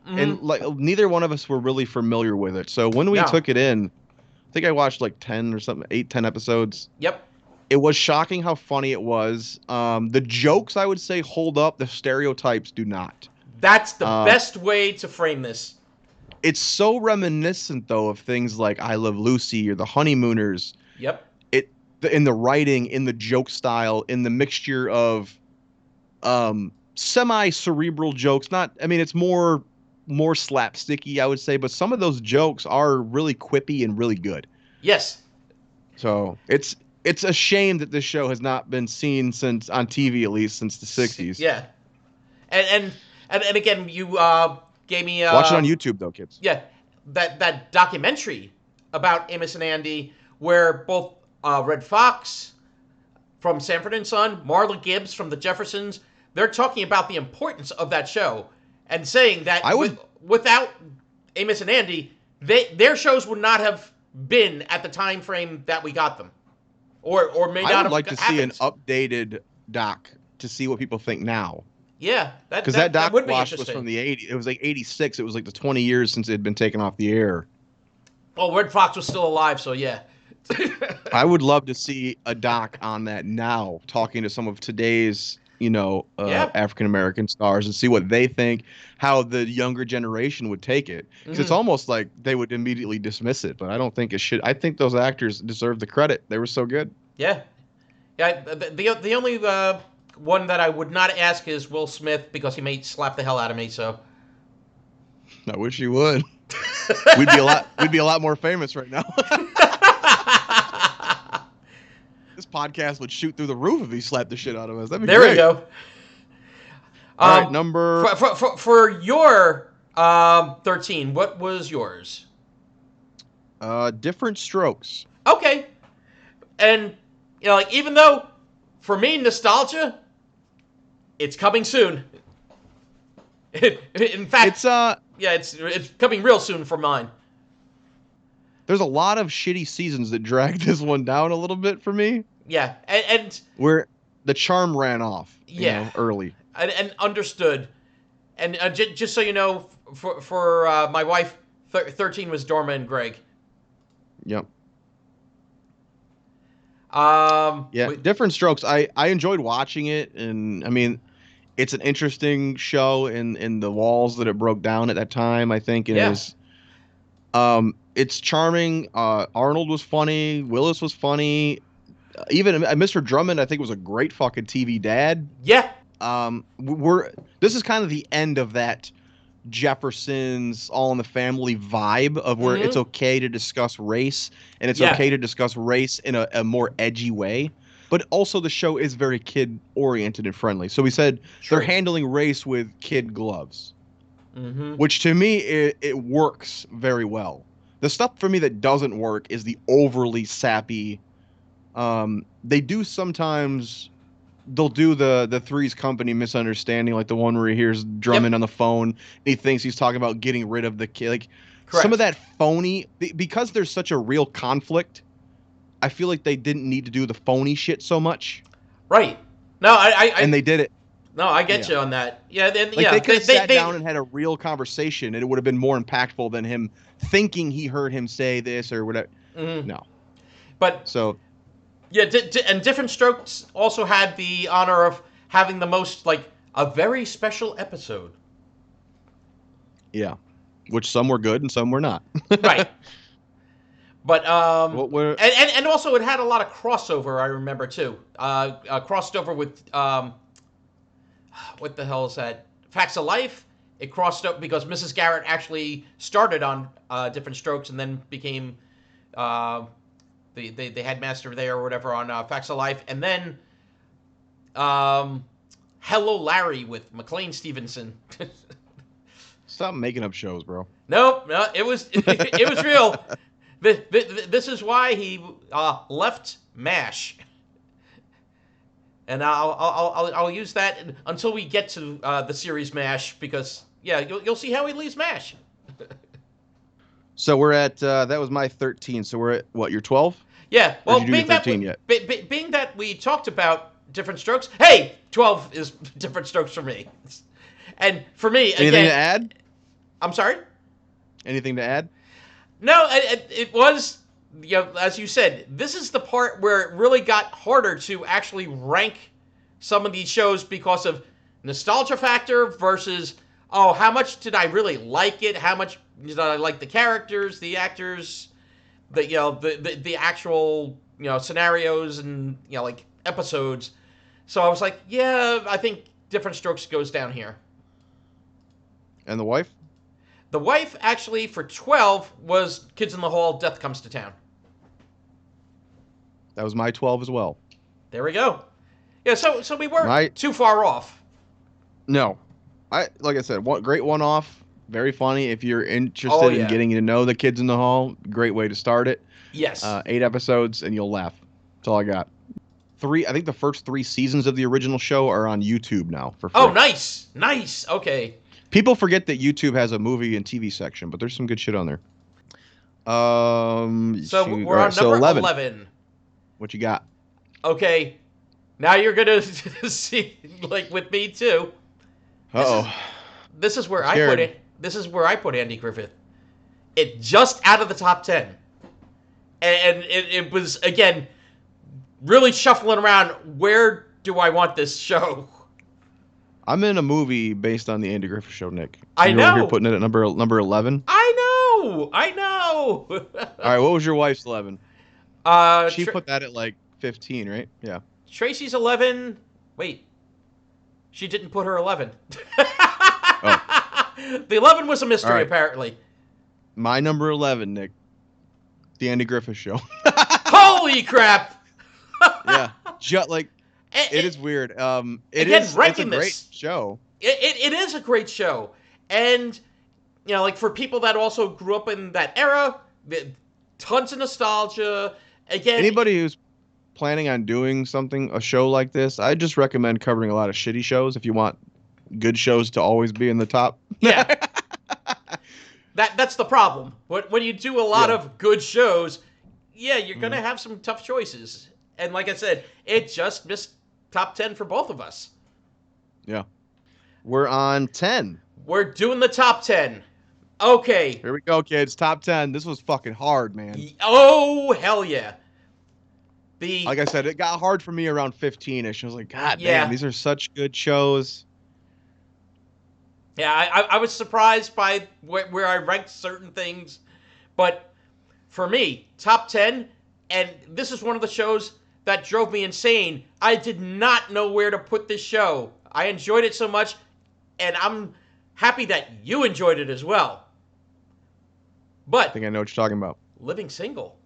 and neither one of us were really familiar with it. So when we took it in, I think I watched like 10 or something, 8-10 episodes. Yep. It was shocking how funny it was. The jokes, I would say, hold up. The stereotypes do not. That's the best way to frame this. It's so reminiscent, though, of things like I Love Lucy or The Honeymooners. Yep. In the writing, in the joke style, in the mixture of semi-cerebral jokes. It's more slapsticky, I would say, but some of those jokes are really quippy and really good. Yes. So it's a shame that this show has not been seen since on TV, at least since the 60s. Yeah. And again, you gave me watch it on YouTube though, kids. Yeah, that documentary about Amos and Andy, where both Red Fox from Sanford and Son, Marla Gibbs from the Jeffersons, they're talking about the importance of that show and saying that without Amos and Andy, their shows would not have been at the time frame that we got them, or may not have. I would like to see an updated doc to see what people think now. Yeah, because that doc was from the 80s. It was like 86. It was like the 20 years since it had been taken off the air. Well, Red Fox was still alive, so yeah. I would love to see a doc on that now, talking to some of today's, African American stars and see what they think, how the younger generation would take it. Because it's almost like they would immediately dismiss it, but I don't think it should. I think those actors deserve the credit. They were so good. Yeah. Yeah, the only one that I would not ask is Will Smith because he may slap the hell out of me. So I wish you would. We'd be a lot more famous right now. This podcast would shoot through the roof if he slapped the shit out of us. That'd be there great. we go. All right, number for your 13. What was yours? Different Strokes. Okay, and like even though for me nostalgia, it's coming soon. In fact, it's coming real soon for mine. There's a lot of shitty seasons that drag this one down a little bit for me. Yeah, and where the charm ran off. Early. And understood. And just so you know, for my wife, 13 was Dorma and Greg. Yep. Different Strokes. I enjoyed watching it, and I mean, it's an interesting show in the walls that it broke down at that time. I think it is. It's charming. Arnold was funny. Willis was funny. Even Mr. Drummond, I think, was a great fucking TV dad. Yeah. This is kind of the end of that Jefferson's All in the Family vibe of where it's okay to discuss race, and it's okay to discuss race in a more edgy way. But also the show is very kid oriented and friendly. So we said they're handling race with kid gloves, which to me it works very well. The stuff for me that doesn't work is the overly sappy. They do sometimes. They'll do the Three's Company misunderstanding, like the one where he hears Drummond on the phone. And he thinks he's talking about getting rid of the kid. Like some of that phony, because there's such a real conflict. I feel like they didn't need to do the phony shit so much. Right. No, and they did it. No, I get you on that. Yeah. They could have sat down and had a real conversation, and it would have been more impactful than him thinking he heard him say this or whatever. No. But so. Yeah, and Different Strokes also had the honor of having the most, like, a very special episode. Yeah, which some were good and some were not. Right. But, and also it had a lot of crossover, I remember, too. Crossed over with, what the hell is that? Facts of Life. It crossed up because Mrs. Garrett actually started on Different Strokes and then became... the headmaster there or whatever on Facts of Life, and then Hello Larry with McLean Stevenson. Stop making up shows, bro. No, it was it was real. This is why he left MASH, and I'll use that until we get to the series MASH because you'll see how he leaves MASH. So we're at that was my 13. So we're at what? You're 12? Yeah. Well, being that we talked about Different Strokes. Hey, 12 is Different Strokes for me. And for me, anything to add? I'm sorry. Anything to add? No, it was. As you said, this is the part where it really got harder to actually rank some of these shows because of nostalgia factor versus how much did I really like it? How much did I like the characters, the actors, the actual scenarios and like episodes? So I was like, I think Different Strokes goes down here. And the wife? The wife actually for 12 was Kids in the Hall, Death Comes to Town. That was my 12 as well. There we go. Yeah, so we weren't too far off. No. Like I said, great one-off, very funny. If you're interested in getting to know the Kids in the Hall, great way to start it. Yes. 8 episodes, and you'll laugh. That's all I got. I think the first 3 seasons of the original show are on YouTube now for free. Oh, nice. Okay. People forget that YouTube has a movie and TV section, but there's some good shit on there. So we're on number 11. What you got? Okay. Now you're going to see, like, with me, too. This is where I put it. This is where I put Andy Griffith. It just out of the top 10. And it was, again, really shuffling around. Where do I want this show? I'm in a movie based on the Andy Griffith Show, Nick. I know. You're putting it at number 11? I know. All right, what was your wife's 11? She put that at like 15, right? Yeah. Tracy's 11. Wait. She didn't put her 11. The 11 was a mystery, right. apparently. My number 11, Nick. The Andy Griffith Show. Holy crap! Yeah. It is weird. It's a great show. It is a great show. And, like, for people that also grew up in that era, tons of nostalgia. Again, anybody who's planning on doing a show like this, I just recommend covering a lot of shitty shows if you want good shows to always be in the top. Yeah. That's the problem. When you do a lot of good shows, you're going to have some tough choices. And like I said, it just missed top 10 for both of us. Yeah. We're on 10. We're doing the top 10. Okay. Here we go, kids. Top 10. This was fucking hard, man. Oh, hell yeah. Like I said, it got hard for me around 15-ish. I was like, God damn, these are such good shows. Yeah, I was surprised by where I ranked certain things. But for me, top 10, and this is one of the shows that drove me insane. I did not know where to put this show. I enjoyed it so much, and I'm happy that you enjoyed it as well. But I think I know what you're talking about. Living Single.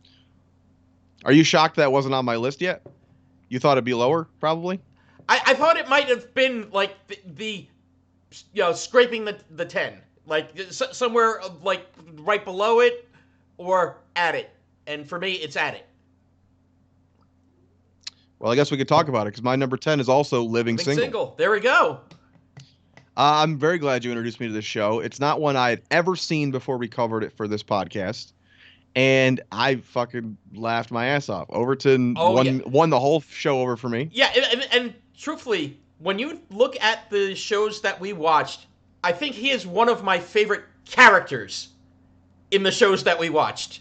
Are you shocked that wasn't on my list yet? You thought it'd be lower, probably? I thought it might have been like the scraping the 10. Like somewhere like right below it or at it. And for me, it's at it. Well, I guess we could talk about it because my number 10 is also Living Single. There we go. I'm very glad you introduced me to this show. It's not one I had ever seen before we covered it for this podcast. And I fucking laughed my ass off. Overton won the whole show over for me. Yeah, and truthfully, when you look at the shows that we watched, I think he is one of my favorite characters in the shows that we watched.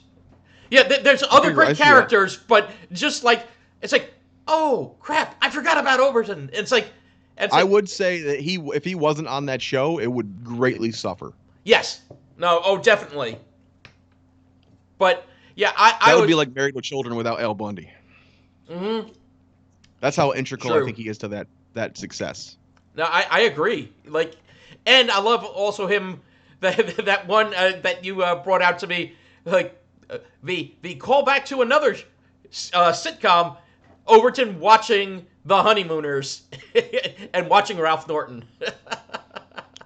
Yeah, there's other great characters, but just like, it's like, oh, crap, I forgot about Overton. It's like I would say that if he wasn't on that show, it would greatly suffer. Yes. No, definitely. But, yeah, I would be like Married with Children without Al Bundy. Mm-hmm. That's how integral I think he is to that success. No, I agree. Like, and I love also him, that one that you brought out to me, like, the callback to another sitcom, Overton watching The Honeymooners and watching Ralph Norton.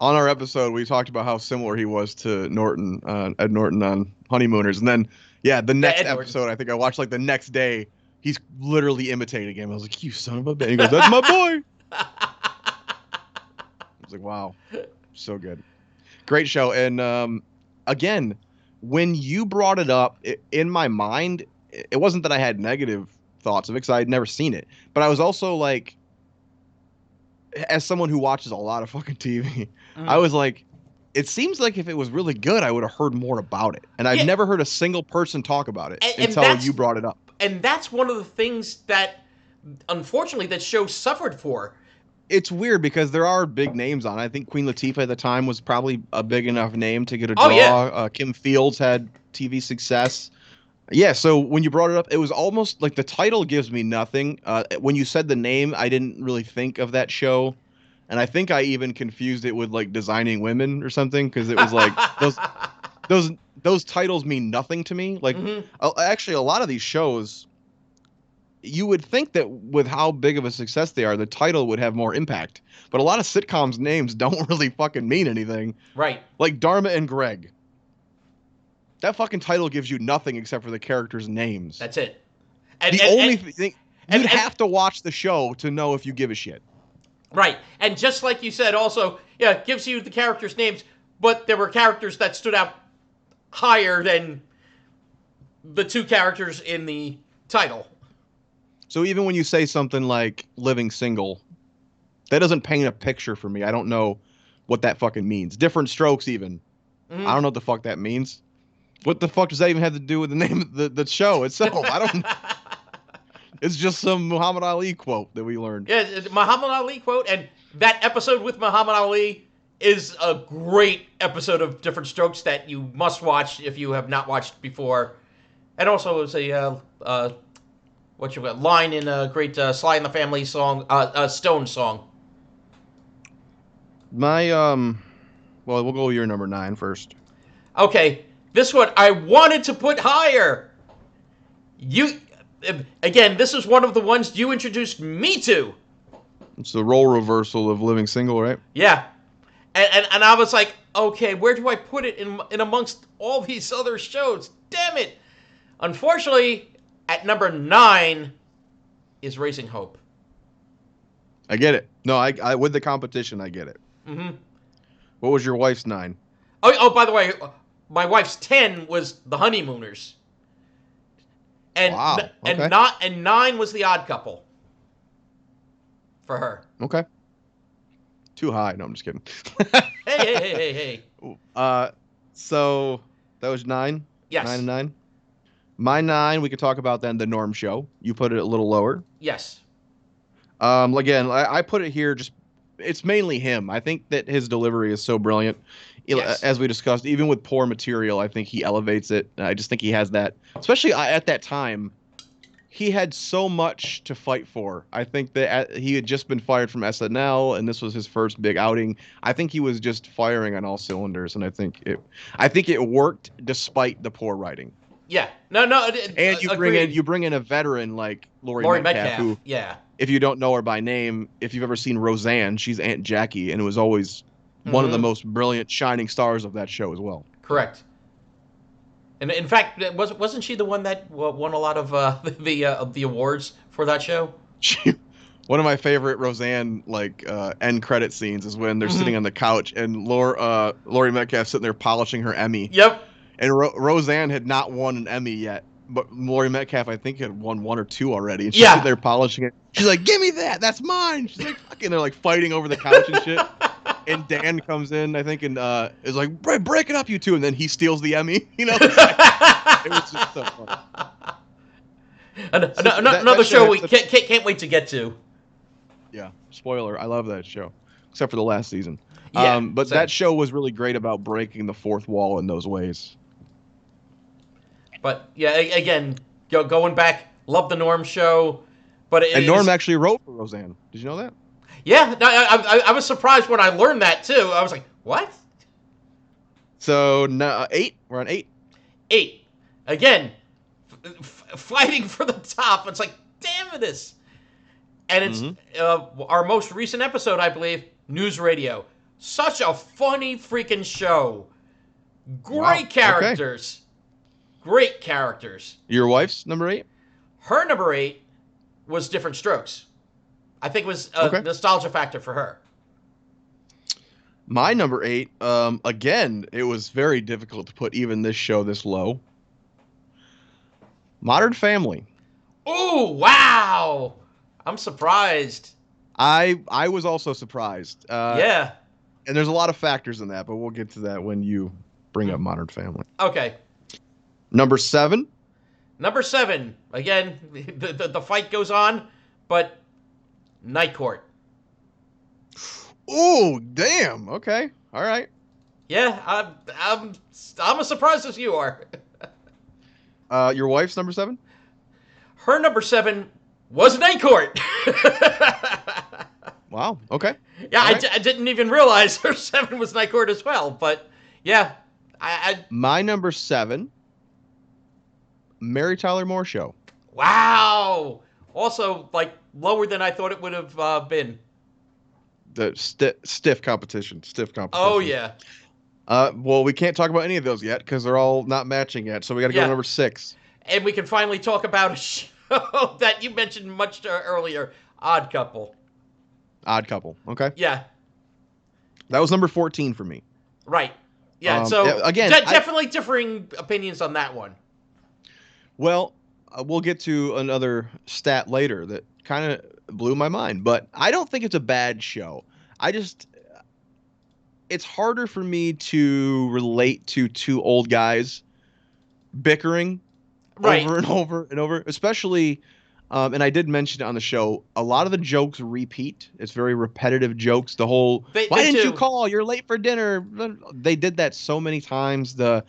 On our episode, we talked about how similar he was to Norton, Ed Norton on Honeymooners. And then, the next episode, I think I watched like the next day, he's literally imitating him. I was like, you son of a bitch. He goes, that's my boy. I was like, wow. So good. Great show. And again, when you brought it up, in my mind, it wasn't that I had negative thoughts of it because I had never seen it. But I was also like, as someone who watches a lot of fucking TV, I was like, it seems like if it was really good, I would have heard more about it. And I've never heard a single person talk about it until you brought it up. And that's one of the things that, unfortunately, that show suffered for. It's weird because there are big names on it. I think Queen Latifah at the time was probably a big enough name to get a draw. Oh, yeah. Kim Fields had TV success. Yeah, so when you brought it up, it was almost like the title gives me nothing. When you said the name, I didn't really think of that show. And I think I even confused it with like Designing Women or something because it was like those titles mean nothing to me. Like actually a lot of these shows, you would think that with how big of a success they are, the title would have more impact. But a lot of sitcoms names don't really fucking mean anything. Right. Like Dharma and Greg. That fucking title gives you nothing except for the characters' names. That's it. The only thing you'd have to watch the show to know if you give a shit. Right. And just like you said, also, it gives you the characters' names, but there were characters that stood out higher than the two characters in the title. So even when you say something like Living Single, that doesn't paint a picture for me. I don't know what that fucking means. Different Strokes even. I don't know what the fuck that means. What the fuck does that even have to do with the name of the show itself? I don't know. It's just some Muhammad Ali quote that we learned. Yeah, Muhammad Ali quote, and that episode with Muhammad Ali is a great episode of Different Strokes that you must watch if you have not watched before. And also it's a line in a great Sly and the Family song, Stone song. My well, we'll go with your number 9 first. Okay, this one I wanted to put higher. You, again, this is one of the ones you introduced me to. It's the role reversal of Living Single, right? Yeah, and I was like, okay, where do I put it in amongst all these other shows? Damn it! Unfortunately, at number 9 is Raising Hope. I get it. No, I with the competition, I get it. Mm-hmm. What was your wife's 9? Oh, by the way, my wife's 10 was The Honeymooners. And Wow. Okay. and 9 was The Odd Couple. For her. Okay. Too high. No, I'm just kidding. Hey. So that was 9? Yes. 9 and 9? My 9, we could talk about then, The Norm Show. You put it a little lower. Yes. Again, I put it here just, it's mainly him. I think that his delivery is so brilliant. Yes. As we discussed, even with poor material, I think he elevates it. I just think he has that, especially at that time, he had so much to fight for. I think that he had just been fired from SNL, and this was his first big outing. I think he was just firing on all cylinders, and I think it worked despite the poor writing. Yeah. No. And you bring in a veteran like Laurie Metcalf, who, yeah. if you don't know her by name, if you've ever seen Roseanne, she's Aunt Jackie, and it was always one of the most brilliant shining stars of that show as well. Correct. And in fact, wasn't she the one that won a lot of the awards for that show? One of my favorite Roseanne end credit scenes is when they're sitting on the couch and Laurie Metcalf sitting there polishing her Emmy. Yep. And Roseanne had not won an Emmy yet, but Laurie Metcalf I think had won 1 or 2 already. And she's sitting there polishing it. She's like, "Give me that! That's mine!" She's like, "Fucking!" They're like fighting over the couch and shit. And Dan comes in, I think, and is like, "Break it up, you two!" And then he steals the Emmy. You know, it was just so funny. Another show we can't wait to get to. Yeah, spoiler. I love that show, except for the last season. Yeah, but same. that show was really great about breaking the fourth wall in those ways. But yeah, again, going back, love the Norm Show. But Norm actually wrote for Roseanne. Did you know that? Yeah, no, I was surprised when I learned that too. I was like, what? So 8. We're on 8. 8. Again, fighting for the top. It's like, damn it. And it's our most recent episode, I believe, News Radio. Such a funny freaking show. Great characters. Okay. Great characters. Your wife's number 8? Her number 8 was Different Strokes. I think it was a nostalgia factor for her. My number 8, again, it was very difficult to put even this show this low. Modern Family. Oh, wow. I'm surprised. I was also surprised. Yeah. And there's a lot of factors in that, but we'll get to that when you bring up Modern Family. Okay. Number 7. Number 7. Again, the fight goes on, but Night Court. Oh, damn. Okay. All right. Yeah, I'm as surprised as you are. Your wife's number 7? Her number 7 was Night Court. Wow. Okay. Yeah, I didn't even realize her 7 was Night Court as well. But yeah, my number 7, Mary Tyler Moore Show. Wow. Also, lower than I thought it would have been. The stiff competition. Oh yeah. Well, we can't talk about any of those yet because they're all not matching yet. So we got to go to number 6. And we can finally talk about a show that you mentioned much earlier, Odd Couple. Odd Couple. Okay. Yeah. That was number 14 for me. Right. Yeah. So again, definitely differing opinions on that one. Well, we'll get to another stat later that kind of blew my mind, but I don't think it's a bad show. It's harder for me to relate to two old guys bickering over and over and over, especially, and I did mention it on the show, a lot of the jokes repeat. It's very repetitive jokes. The whole, why didn't you call? You're late for dinner. They did that so many times. The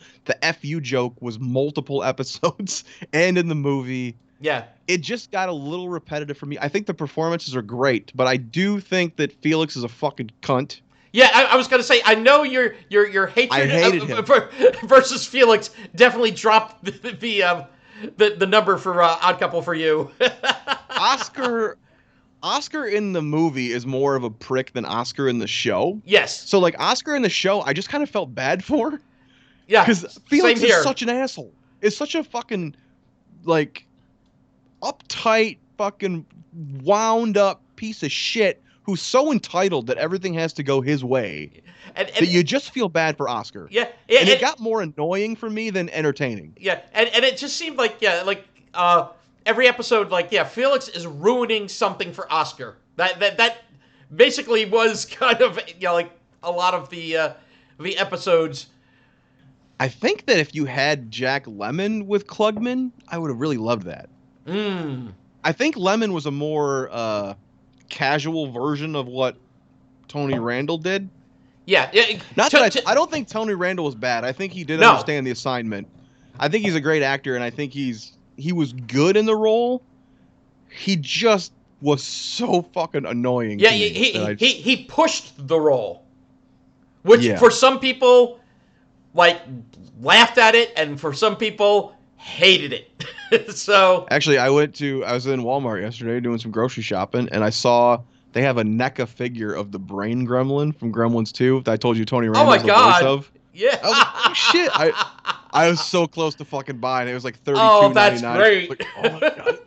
FU joke was multiple episodes and in the movie. Yeah. It just got a little repetitive for me. I think the performances are great, but I do think that Felix is a fucking cunt. Yeah, I was gonna say, I know your hatred I hated him. Versus Felix definitely dropped the number for Odd Couple for you. Oscar in the movie is more of a prick than Oscar in the show. Yes. So like Oscar in the show, I just kind of felt bad for. Yeah. Because Same Felix here. is such an asshole. It's such a fucking like uptight, fucking wound up piece of shit who's so entitled that everything has to go his way that you just feel bad for Oscar. Yeah. And it got more annoying for me than entertaining. Yeah, and it just seemed like every episode, Felix is ruining something for Oscar. That basically was kind of like a lot of the episodes. I think that if you had Jack Lemmon with Klugman, I would have really loved that. I think Lemmon was a more casual version of what Tony Randall did. Yeah. Not that I don't think Tony Randall was bad. I think he did understand the assignment. I think he's a great actor, and I think he was good in the role. He just was so fucking annoying. Yeah, he pushed the role, which for some people laughed at it, and for some people hated it. So actually, I was in Walmart yesterday doing some grocery shopping, and I saw they have a NECA figure of the Brain Gremlin from Gremlins 2 that I told you Tony Randall's the voice of. Yeah. I was like, oh, shit. I was so close to fucking buying it. It was like $32.99. Oh, that's great. Like, oh my God.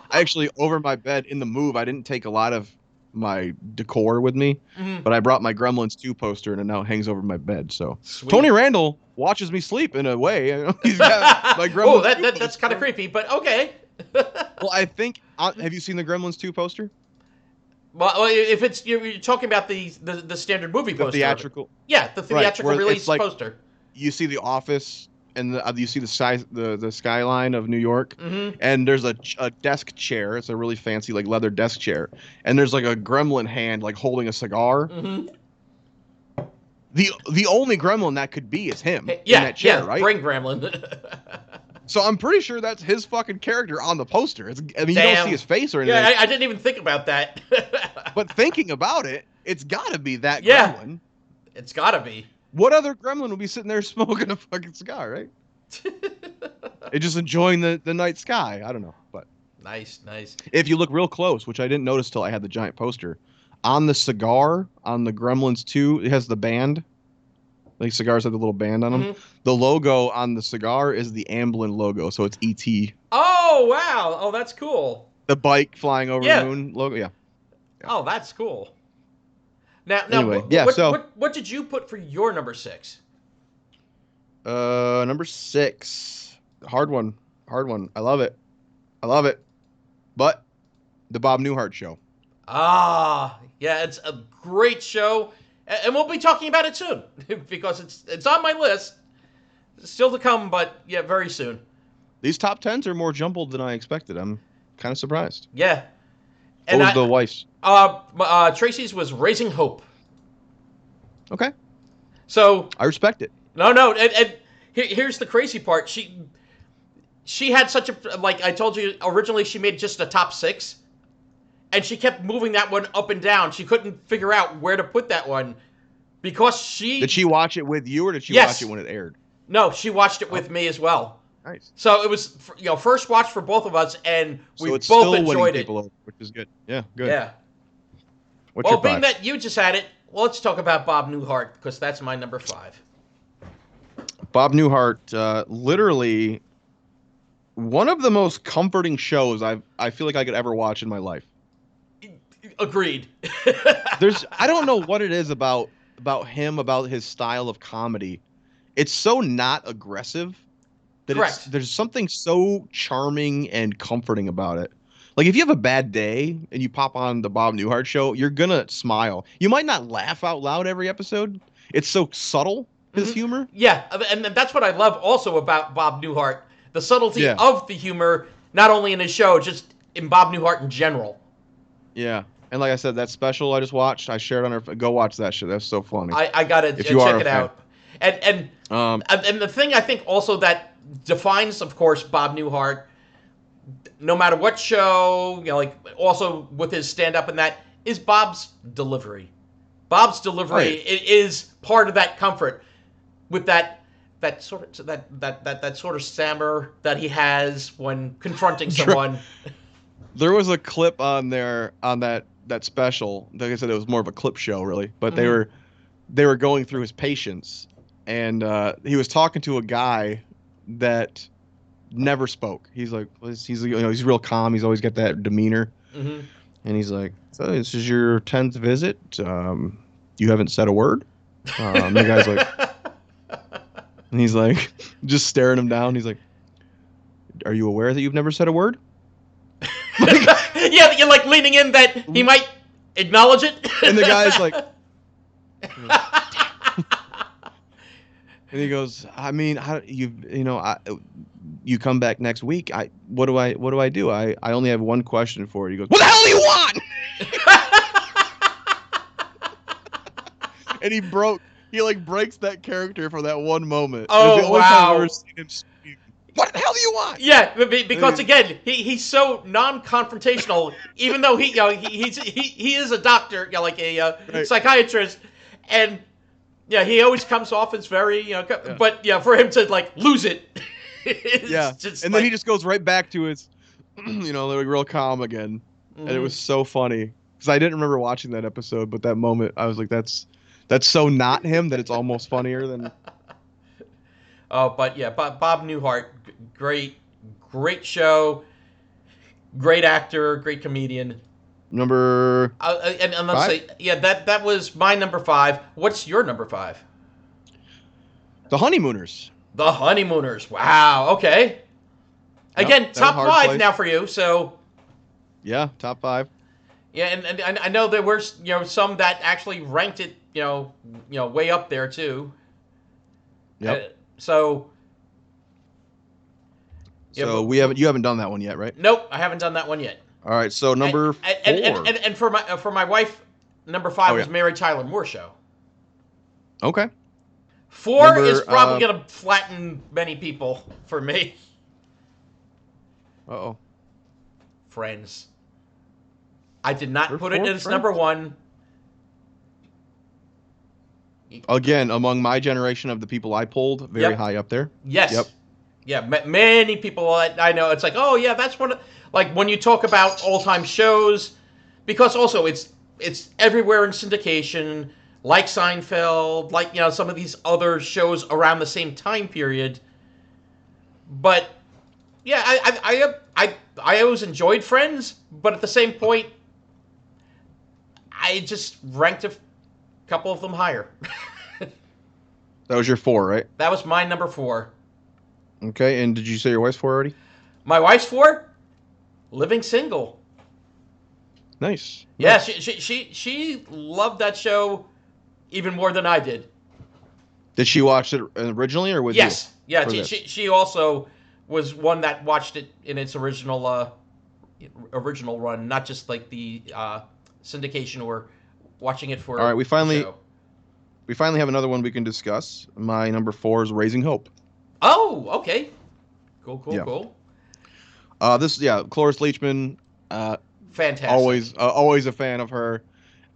I actually, over my bed in the move, I didn't take a lot of my decor with me, but I brought my Gremlins 2 poster, and it now hangs over my bed. So Sweet. Tony Randall watches me sleep in a way. He's got my Gremlins. That's kind of creepy, but okay. Well, I think. Have you seen the Gremlins 2 poster? Well, if it's you're talking about the standard movie poster, the theatrical. Yeah, the theatrical release poster. You see the office, and you see the skyline of New York, and there's a desk chair. It's a really fancy leather desk chair, and there's a gremlin hand holding a cigar. The only gremlin that could be is him in that chair, right? Brain Gremlin. So I'm pretty sure that's his fucking character on the poster. You don't see his face or anything. Yeah, I didn't even think about that. But thinking about it, it's got to be that gremlin. It's got to be. What other gremlin would be sitting there smoking a fucking cigar, right? And just enjoying the night sky. I don't know, but nice. If you look real close, which I didn't notice till I had the giant poster, on the cigar on the Gremlins 2, it has the band. Cigars have the little band on them. The logo on the cigar is the Amblin logo, so it's E.T. Oh, wow. Oh, that's cool. The bike flying over the moon logo, yeah. Oh, that's cool. Now, anyway, what did you put for your number 6? Number 6. Hard one. I love it. But the Bob Newhart Show. Ah, yeah, it's a great show. And we'll be talking about it soon because it's on my list. Still to come, but yeah, very soon. These top 10s are more jumbled than I expected. I'm kind of surprised. Yeah. What was the wife's? Tracy's was Raising Hope. Okay. So I respect it. No, and here's the crazy part. She had such a, I told you originally, she made just a top 6. And she kept moving that one up and down. She couldn't figure out where to put that one because she... Did she watch it with you, or did she watch it when it aired? No, she watched it with me as well. Nice. So it was, first watch for both of us, and we both enjoyed it. Over, which is good. Yeah, good. Yeah. What's being that you just had it, let's talk about Bob Newhart, because that's my number 5. Bob Newhart, literally one of the most comforting shows I feel like I could ever watch in my life. Agreed. I don't know what it is about him, about his style of comedy. It's so not aggressive that there's something so charming and comforting about it. If you have a bad day and you pop on the Bob Newhart Show, you're gonna smile. You might not laugh out loud every episode. It's so subtle, his humor. Yeah, and that's what I love also about Bob Newhart. The subtlety of the humor, not only in his show, just in Bob Newhart in general. Yeah. And like I said, that special I just watched, I shared on our. Go watch that shit. That's so funny. I gotta check it out. And the thing I think also that defines, of course, Bob Newhart no matter what show, like also with his stand-up and that, is Bob's delivery. Bob's delivery is part of that comfort with that sort of stammer that he has when confronting someone. There was a clip on there on that special. Like I said, it was more of a clip show, really. But they were going through his patients, and he was talking to a guy that never spoke. He's like, he's real calm. He's always got that demeanor, and he's like, "So this is your 10th visit. You haven't said a word." The guy's like, and he's like, just staring him down. He's like, "Are you aware that you've never said a word?" Yeah, you're like leaning in that he might acknowledge it. And the guy's like, and he goes, "I mean, how you come back next week. What do I do? I only have one question for you." He goes, "What the hell do you want?" And he breaks that character for that one moment. Oh, the only wow. time I've ever seen him speak. What the hell do you want? Yeah, because again, he's so non-confrontational. Even though he is a doctor, like a psychiatrist, and he always comes off as very But for him to like lose it, and then he just goes right back to his, like real calm again, and it was so funny because I didn't remember watching that episode, but that moment I was like, that's so not him that it's almost funnier than. Oh, but Bob Newhart, great show, great actor, great comedian. Number and let's say, that was my number 5. What's your number 5? The Honeymooners. The Honeymooners. Wow. Okay. Again, top 5 place now for you. So. Yeah, top 5. Yeah, and I know there were some that actually ranked it way up there too. Yep. So you haven't done that one yet, right? Nope, I haven't done that one yet. All right, so number 4. And for my wife, number 5 was Mary Tyler Moore Show. Okay. 4 is probably going to flatten many people for me. Uh-oh. Friends. I did not put it as number 1. Again, among my generation of the people I pulled, very high up there. Yes. Yep. Yeah, many people I know. It's like, oh yeah, that's one of, like when you talk about all-time shows, because also it's everywhere in syndication, like Seinfeld, like some of these other shows around the same time period. But yeah, I always enjoyed Friends, but at the same point, I just ranked a couple of them higher. That was your 4, right? That was my number 4. Okay, and did you say your wife's 4 already? My wife's 4? Living Single. Nice. Yeah, she loved that show even more than I did. Did she watch it originally or with you? Yes. Yeah, she also was one that watched it in its original run, not just like the syndication or watching it for. All right, we finally have another one we can discuss. My number 4 is Raising Hope. Oh, okay. Cool. Cloris Leachman. Fantastic. Always a fan of her.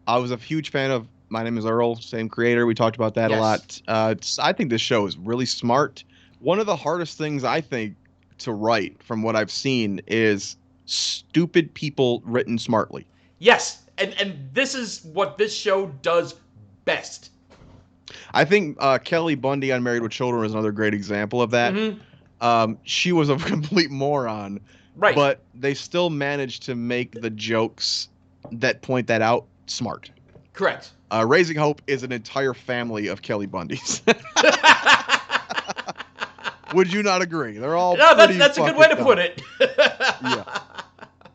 I was a huge fan of My Name is Earl, same creator. We talked about that a lot. I think this show is really smart. One of the hardest things I think to write, from what I've seen, is stupid people written smartly. Yes, and this is what this show does best. I think Kelly Bundy on Married with Children is another great example of that. Mm-hmm. She was a complete moron, right? But they still managed to make the jokes that point that out smart. Correct. Raising Hope is an entire family of Kelly Bundys. Would you not agree? They're all that's a good way to put it. Yeah.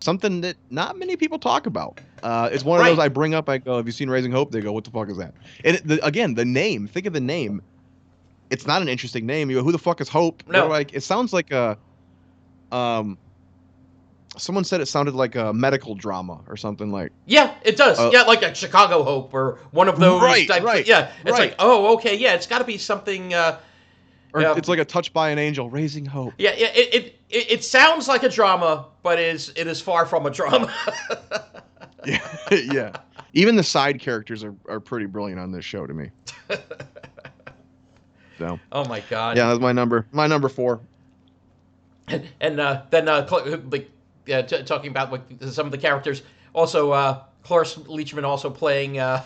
Something that not many people talk about. It's one of those I bring up. I go, "Have you seen Raising Hope?" They go, "What the fuck is that?" And again, the name. Think of the name. It's not an interesting name. You go, "Who the fuck is Hope?" No. It sounds like a. Someone said it sounded like a medical drama or something like. Yeah, it does. Like a Chicago Hope or one of those. Right. Yeah, it's like, oh, okay, yeah, it's got to be something. Or it's like a Touched by an Angel, Raising Hope. Yeah, it sounds like a drama, but it is far from a drama. Yeah. Even the side characters are pretty brilliant on this show to me. So. Oh my God. Yeah, that's my number 4. And then talking about like some of the characters. Also, Cloris Leachman also playing her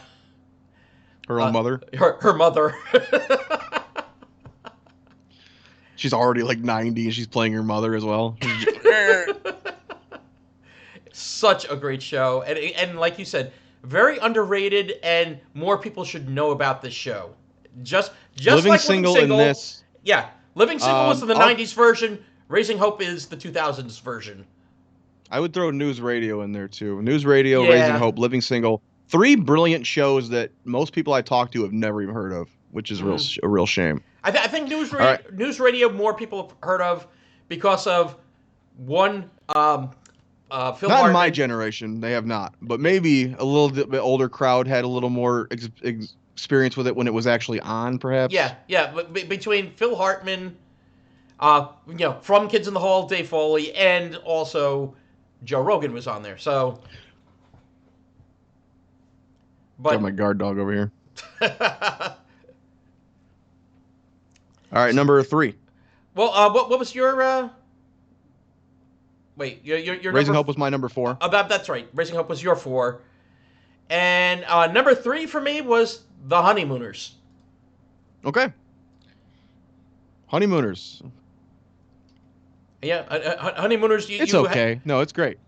own mother. Her mother. She's already like 90 and she's playing her mother as well. Such a great show, and like you said, very underrated, and more people should know about this show. Just Living like Single Living Single in this. Yeah, Living Single was the 90s version. Raising Hope is the 2000s version. I would throw News Radio in there too. News Radio, Yeah. Raising Hope, Living Single. 3 brilliant shows that most people I talk to have never even heard of, which is a real shame. I think News Radio more people have heard of because of one Phil Not Hartman. in my generation, they have not. But maybe a little bit older crowd had a little more experience with it when it was actually on, perhaps. Yeah. But between Phil Hartman, from Kids in the Hall, Dave Foley, and also Joe Rogan was on there. So, Got my guard dog over here. All right, number 3. Well, what was your? Wait, your Raising Hope was my number 4. That's right. Raising Hope was your 4, and number 3 for me was The Honeymooners. Okay. Honeymooners. Yeah, Honeymooners. It's okay. No, it's great.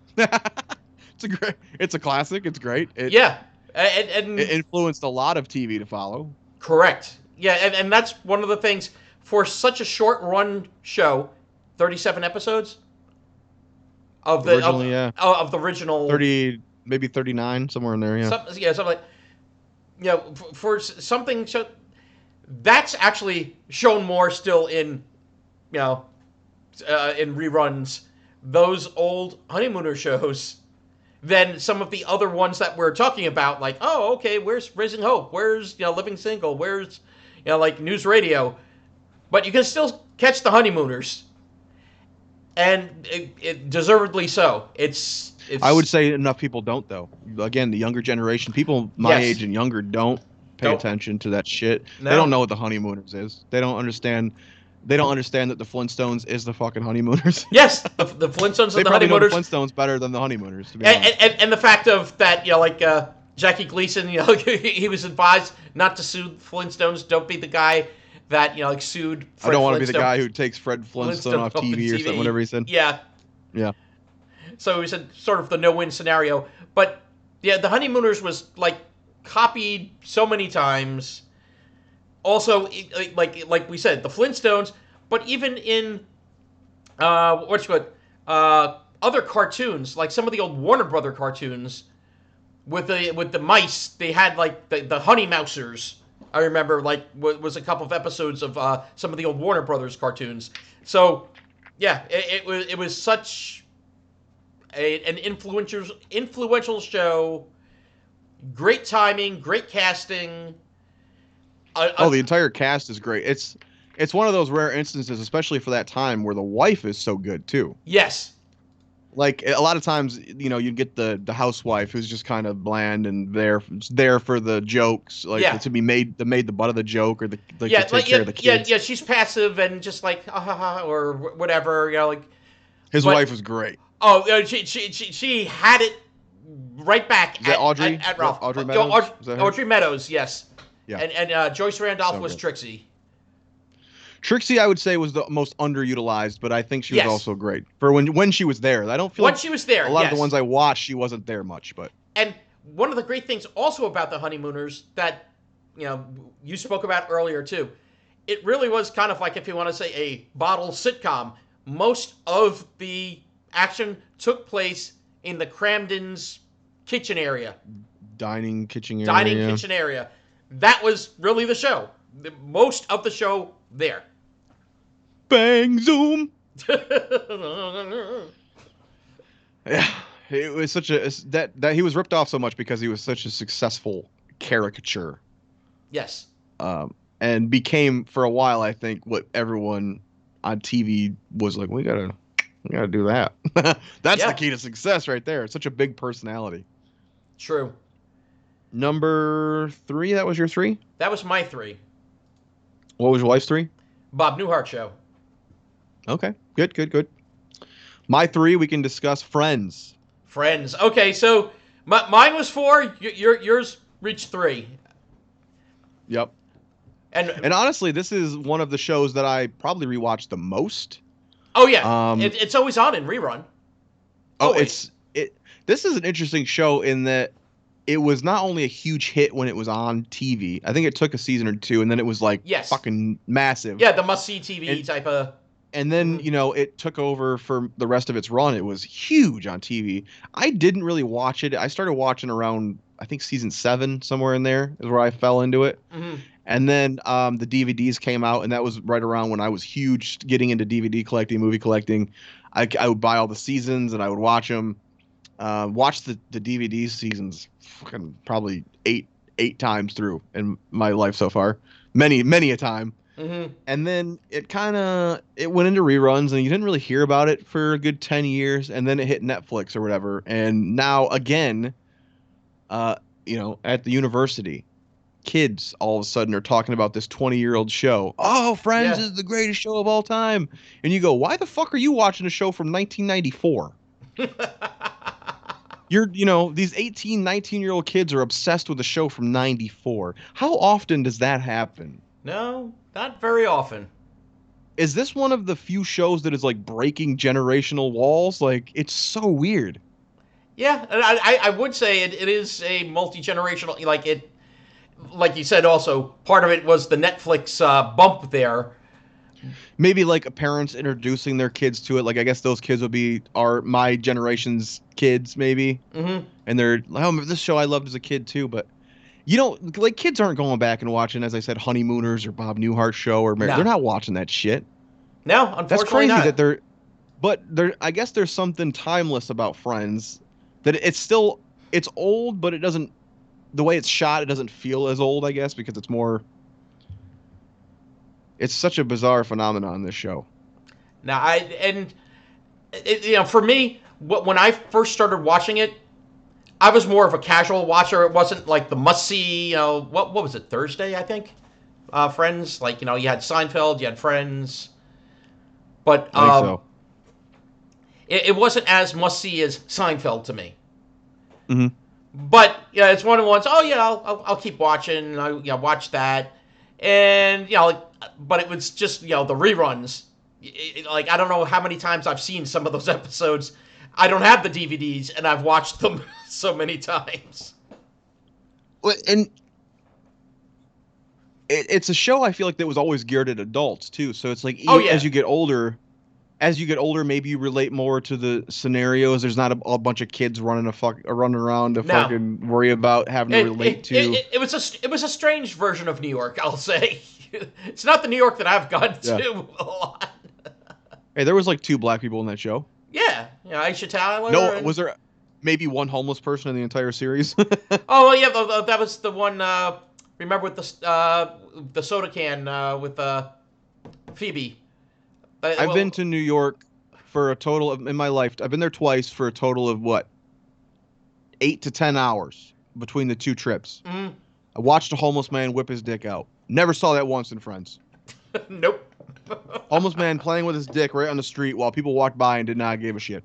It's a classic. It's great. And it influenced a lot of TV to follow. Correct. Yeah, and that's one of the things for such a short run show, 37 episodes of the original 30, maybe 39, somewhere in there. Yeah. Something like for something that's actually shown more still in in reruns, those old Honeymooner shows, than some of the other ones that we're talking about. Like, oh, okay, where's Raising Hope? Where's Living Single? Where's like News Radio? But you can still catch the Honeymooners, and it deservedly so. It's. I would say enough people don't, though. Again, the younger generation, people my age and younger, don't pay attention to that shit. No. They don't know what the Honeymooners is. They don't understand. They don't understand that the Flintstones is the fucking Honeymooners. Yes, the Flintstones and the Honeymooners. They probably know the Flintstones better than the Honeymooners, to be honest. And the fact of that, Jackie Gleason, he was advised not to sue Flintstones. Don't be the guy that sued Fred I don't want to be Flintstone. the guy who takes Fred Flintstone off TV or something, whatever he said. Yeah. So he said sort of the no-win scenario. But yeah, the Honeymooners was copied so many times. Also, like we said, the Flintstones, but even in other cartoons, like some of the old Warner Brother cartoons, with the mice, they had the Honey Mousers. I remember was a couple of episodes of some of the old Warner Brothers cartoons. So yeah, it was such an influential show. Great timing, great casting. The entire cast is great. It's one of those rare instances, especially for that time, where the wife is so good too. Yes. Like a lot of times, you get the housewife who's just kind of bland and there for the jokes, to be made the butt of the joke, or to take care of the kids. Yeah, she's passive and just or whatever. His wife was great. Oh, she had it right back. Is that Audrey? At Ralph. Audrey Meadows. Audrey Meadows, yes. Yeah. And Joyce Randolph was Trixie. Trixie, I would say, was the most underutilized, but I think she was also great for when she was there. I don't feel when she was there. A lot of the ones I watched, she wasn't there much, but. And one of the great things also about the Honeymooners that you spoke about earlier too, it really was kind of like, if you want to say, a bottle sitcom. Most of the action took place in the Cramden's kitchen area. Dining kitchen area. That was really the show. Most of the show there. Bang zoom. Yeah, it was such that he was ripped off so much because he was such a successful caricature. Yes. and became for a while, I think, what everyone on TV was like. We gotta do that. That's the key to success, right there. Such a big personality. True. Number 3. That was your 3. That was my 3. What was your wife's 3? Bob Newhart Show. Okay, good. My 3, we can discuss Friends. Friends. Okay, so mine was 4. Yours reached 3. Yep. And honestly, this is one of the shows that I probably rewatched the most. Oh yeah, it's always on in rerun. Always. This is an interesting show in that it was not only a huge hit when it was on TV. I think it took a season or 2, and then it was like fucking massive. Yeah, the must-see TV type of. And then it took over for the rest of its run. It was huge on TV. I didn't really watch it. I started watching around, I think, season 7, somewhere in there is where I fell into it. Mm-hmm. And then the DVDs came out, and that was right around when I was huge, getting into DVD collecting, movie collecting. I would buy all the seasons, and I would watch them. Watch the DVD seasons fucking probably eight times through in my life so far. Many a time. Mm-hmm. And then it went into reruns, and you didn't really hear about it for a good 10 years, and then it hit Netflix or whatever. And now again, at the university, kids all of a sudden are talking about this 20-year-old show. Oh, Friends is the greatest show of all time. And you go, why the fuck are you watching a show from 1994? These 18, 19-year-old kids are obsessed with a show from 94. How often does that happen? No, not very often. Is this one of the few shows that is like breaking generational walls? Like, it's so weird. Yeah, and I would say it is a multi-generational, like you said also, part of it was the Netflix bump there. Maybe like parents introducing their kids to it. Like, I guess those kids would be my generation's kids, maybe. Mm-hmm. And they're like, oh, this show I loved as a kid too. But kids aren't going back and watching, as I said, Honeymooners or Bob Newhart Show or They're not watching that shit. No, unfortunately that's crazy not. that they're. But I guess there's something timeless about Friends that it's old, but it doesn't. The way it's shot, it doesn't feel as old, I guess, because it's more. It's such a bizarre phenomenon, this show. Now, for me, when I first started watching it, I was more of a casual watcher. It wasn't like the must-see, what was it, Thursday, I think? Friends, you had Seinfeld, you had Friends. But I think so. It wasn't as must-see as Seinfeld to me. Mm-hmm. But, it's one of the ones, I'll keep watching, I'll watch that. And, but it was just, the reruns. I don't know how many times I've seen some of those episodes. I don't have the DVDs, and I've watched them so many times. Well, and it's a show I feel like that was always geared at adults, too. So it's like, as you get older, maybe you relate more to the scenarios. There's not a bunch of kids running around to fucking worry about having to relate to. It was a strange version of New York, I'll say. It's not the New York that I've gone to a lot. Hey, there was 2 black people in that show. Yeah, Aisha Tyler. No, was there maybe one homeless person in the entire series? Oh well, yeah, that was the one. Remember with the soda can with Phoebe. I've been to New York for a total of in my life. I've been there twice for a total of 8 to 10 hours between the 2 trips. Mm-hmm. I watched a homeless man whip his dick out. Never saw that once in Friends. Nope. Homeless man playing with his dick right on the street while people walked by and did not give a shit.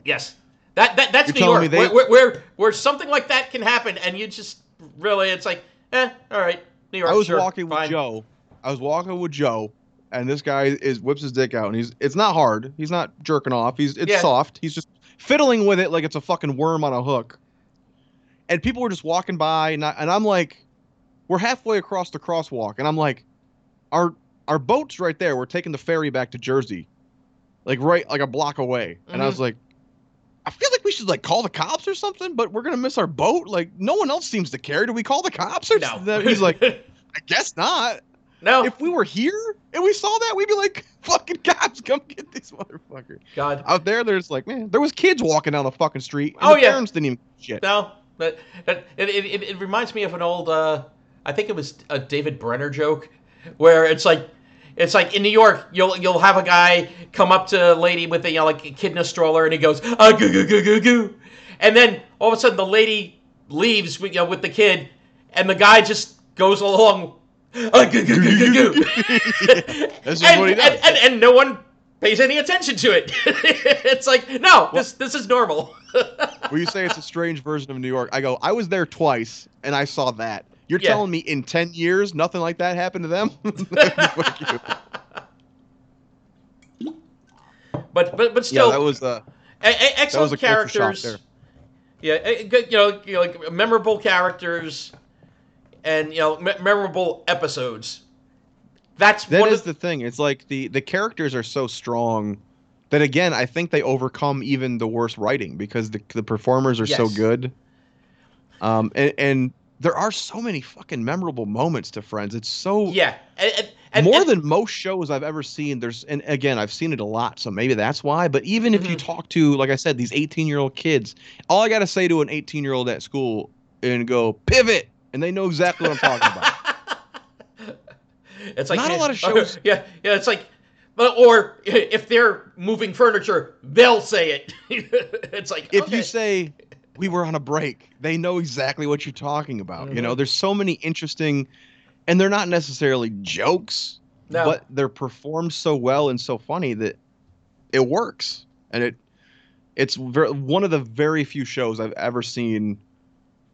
Yes, that's New York, where something like that can happen, and you just really, it's like, all right, New York. I was walking with Joe, and this guy whips his dick out, and it's not hard. He's not jerking off. It's soft. He's just fiddling with it like it's a fucking worm on a hook. And people were just walking by, and I'm like, we're halfway across the crosswalk, and I'm like, our boat's right there. We're taking the ferry back to Jersey, like a block away. And I was like, I feel like we should call the cops or something, but we're gonna miss our boat. No one else seems to care. Do we call the cops or something? He's like, I guess not. No. If we were here and we saw that, we'd be like, fucking cops, come get these motherfuckers. God. Out there, there's there was kids walking down the fucking street. And parents didn't even shit. No, but it reminds me of an old I think it was a David Brenner joke, where it's like in New York, you'll have a guy come up to a lady with like a kid in a stroller, and he goes goo goo goo goo goo, and then all of a sudden the lady leaves with the kid, and the guy just goes along goo goo goo goo goo, That's just what he does. and no one pays any attention to it. It's like, no, this is normal. When you say it's a strange version of New York, I go, I was there twice, and I saw that. You're telling me in 10 years, nothing like that happened to them? Fuck you. But still, that was excellent characters. there. Yeah, good, like memorable characters, and memorable episodes. That is the thing. It's like the characters are so strong that, again, I think they overcome even the worst writing because the performers are so good. And there are so many fucking memorable moments to Friends. It's so and more than most shows I've ever seen. And again, I've seen it a lot, so maybe that's why. But even if you talk to, like I said, these 18-year-old kids, all I gotta say to an 18-year-old at school and go pivot, and they know exactly what I'm talking about. It's like not a lot of shows. It's like, or if they're moving furniture, they'll say it. It's like, if you say we were on a break, they know exactly what you're talking about. There's so many interesting, and they're not necessarily jokes, but they're performed so well and so funny that it works. And it's one of the very few shows I've ever seen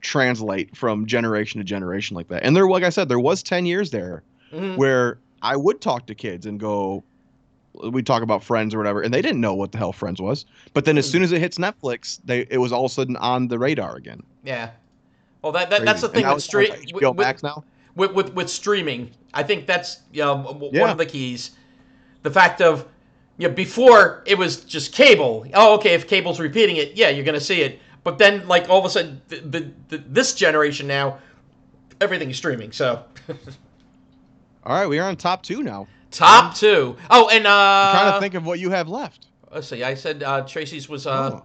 translate from generation to generation like that. And like I said, there was 10 years there where I would talk to kids and go, we'd talk about Friends or whatever, and they didn't know what the hell Friends was. But then as soon as it hits Netflix, it was all of a sudden on the radar again. Yeah. Well, that's the thing with HBO Max now. With streaming, I think that's one of the keys. The fact of before it was just cable. Oh, okay, if cable's repeating it, yeah, you're gonna see it. But then, like, all of a sudden, this generation now, everything's streaming. So. All right, we are on top 2 now. Top 2. Oh, and I'm trying to think of what you have left. Let's see. I said Tracy's was Bob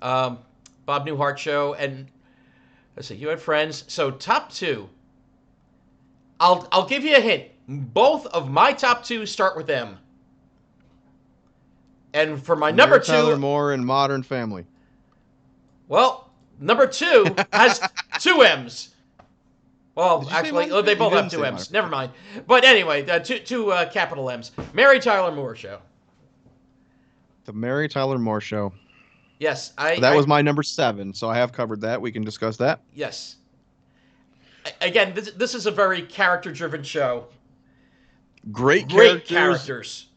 Newhart show, and let's see. You had Friends. So top 2. I'll give you a hint. Both of my top 2 start with M. And for my number 2, Tyler Moore and Modern Family. Well, number 2 has 2 M's. Well, actually, they both have 2 M's. Never mind. But anyway, two capital M's. Mary Tyler Moore Show. The Mary Tyler Moore Show. Yes. That was my number 7, so I have covered that. We can discuss that. Yes. Again, this is a very character-driven show. Great characters.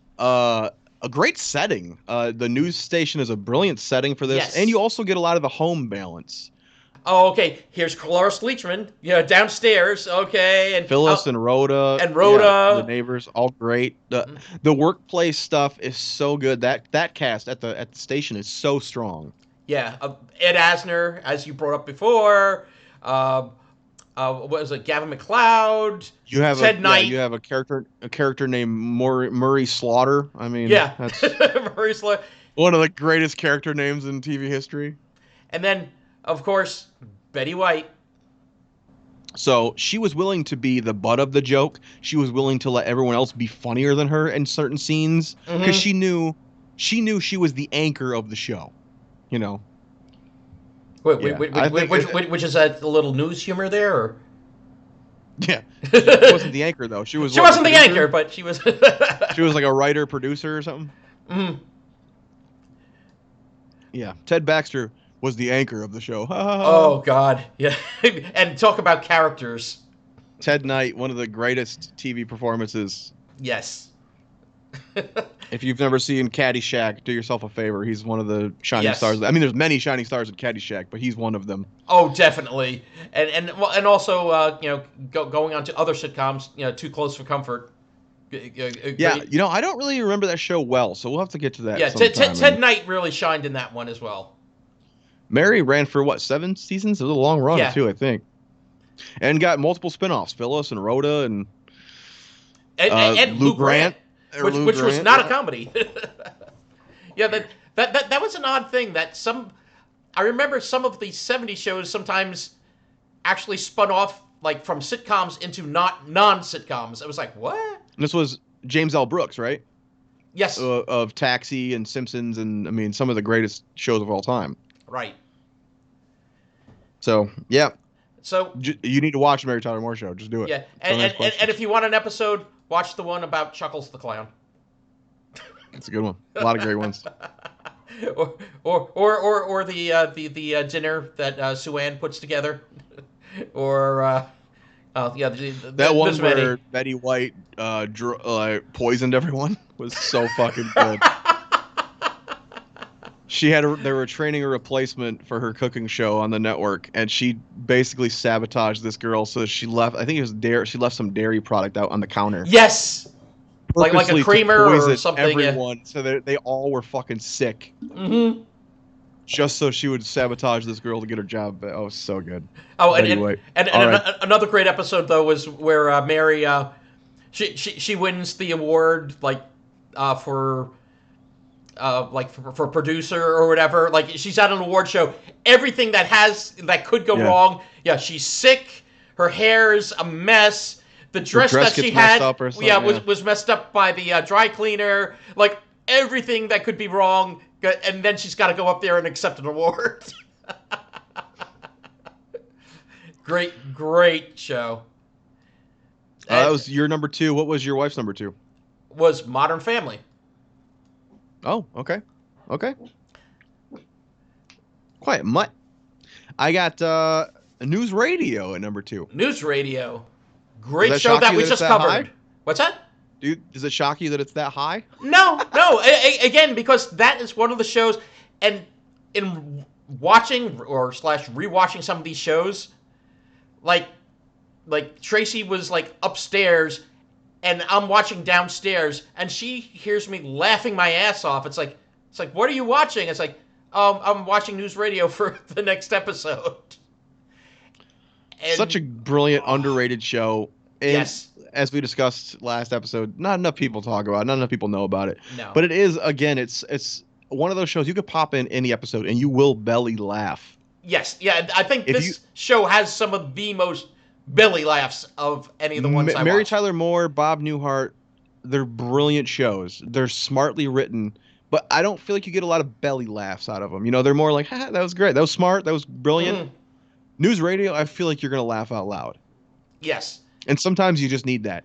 A great setting. The news station is a brilliant setting for this. Yes. And you also get a lot of the home balance. Oh, okay. Here's Cloris Leachman, downstairs. Okay, and Phyllis and Rhoda, the neighbors, all great. The workplace stuff is so good. That cast at the station is so strong. Yeah, Ed Asner, as you brought up before. What was it? Gavin McLeod. You have Ted Knight. You have a character named Murray Slaughter. I mean, that's Murray Slaughter. One of the greatest character names in TV history. And then, of course, Betty White. So she was willing to be the butt of the joke. She was willing to let everyone else be funnier than her in certain scenes because she knew she was the anchor of the show. Which is that a little news humor there? Or? Yeah, she wasn't the anchor though. She wasn't the anchor, but she was. She was like a writer, producer, or something. Mm-hmm. Yeah, Ted Baxter was the anchor of the show. Oh God, yeah, and talk about characters. Ted Knight, one of the greatest TV performances. Yes. If you've never seen Caddyshack, do yourself a favor. He's one of the shining stars. I mean, there's many shining stars in Caddyshack, but he's one of them. Oh, definitely. And also, going on to other sitcoms, Too Close for Comfort. Yeah, I don't really remember that show well, so we'll have to get to that. Yeah, Ted Knight really shined in that one as well. Mary ran for 7 seasons? It was a long run too, I think. And got multiple spinoffs, Phyllis and Rhoda and Lou Grant. Which was not a comedy. Yeah, that was an odd thing I remember some of the 70s shows sometimes actually spun off like from sitcoms into non-sitcoms. It was like, what? This was James L. Brooks, right? Yes. Of Taxi and Simpsons, and I mean some of the greatest shows of all time. Right. So yeah. So You need to watch the Mary Tyler Moore Show. Just do it. yeah, and if you want an episode, watch the one about Chuckles the Clown. It's a good one. A lot of great ones. or the dinner that Sue Ann puts together, or that one where Betty White poisoned everyone was so fucking good. They were training a replacement for her cooking show on the network, and she basically sabotaged this girl. So she left. I think it was dairy. She left some dairy product out on the counter. Yes, like a creamer or something. Everyone, so they all were fucking sick. Mm-hmm. Just so she would sabotage this girl to get her job. Oh, so good. Oh, and another great episode though was where Mary, she wins the award for producer or whatever. Like she's at an award show. Everything that could go wrong. Yeah, she's sick. Her hair is a mess. The dress that she had, was messed up by the dry cleaner. Like everything that could be wrong, and then she's got to go up there and accept an award. Great show. That was your number 2. What was your wife's number 2? Was Modern Family. Oh, okay. Quiet mutt. I got News Radio at number 2. News Radio. Great show that we just covered. High? What's that? Dude, does it shock you that it's that high? No. Again, because that is one of the shows, and in watching or rewatching some of these shows, like Tracy was like upstairs, and I'm watching downstairs, and she hears me laughing my ass off. It's like, what are you watching? It's like, I'm watching News Radio for the next episode. And, such a brilliant, underrated show. And yes. As we discussed last episode, not enough people talk about it. Not enough people know about it. No. But it is, again, it's one of those shows you could pop in any episode and you will belly laugh. Yes. Yeah, I think this show has some of the most belly laughs of any of the ones I Mary watched. Tyler Moore, Bob Newhart, they're brilliant shows. They're smartly written, but I don't feel like you get a lot of belly laughs out of them. You know, they're more like, that was great. That was smart. That was brilliant. Mm-hmm. News Radio, I feel like you're going to laugh out loud. Yes. And sometimes you just need that.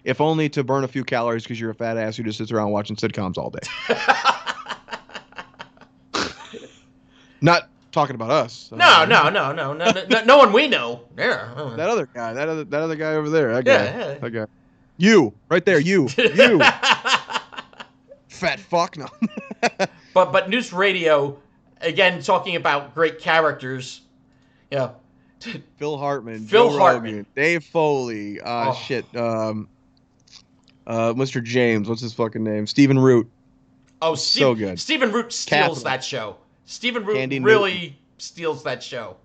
If only to burn a few calories because you're a fat ass who just sits around watching sitcoms all day. Not talking about us. No one we know. Yeah. That other guy. That other guy over there. That guy. Yeah. That guy. You. Right there. You. Fat fuck. No. But News Radio, again, talking about great characters. Yeah. Phil Hartman. Phil Joe Hartman. Rogan, Dave Foley. Mr. James. What's his fucking name? Stephen Root. Oh, so good. Stephen Root steals that show. Stephen Root really steals that show.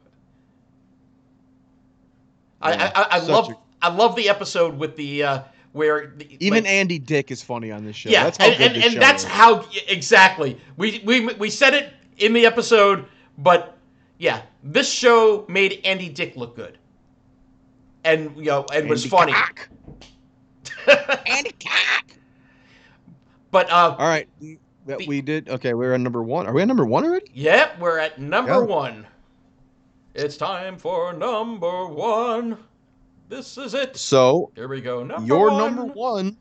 I love the episode with the where even Andy Dick is funny on this show. Yeah, that's how good this show that's is. how exactly we said it in the episode, but yeah, this show made Andy Dick look good, and was funny. Andy Cock. But all right, we did okay. We're on number 1. Are we on number 1 already? Yep, we're at number 1. It's time for number 1. This is it. So here we go. Number one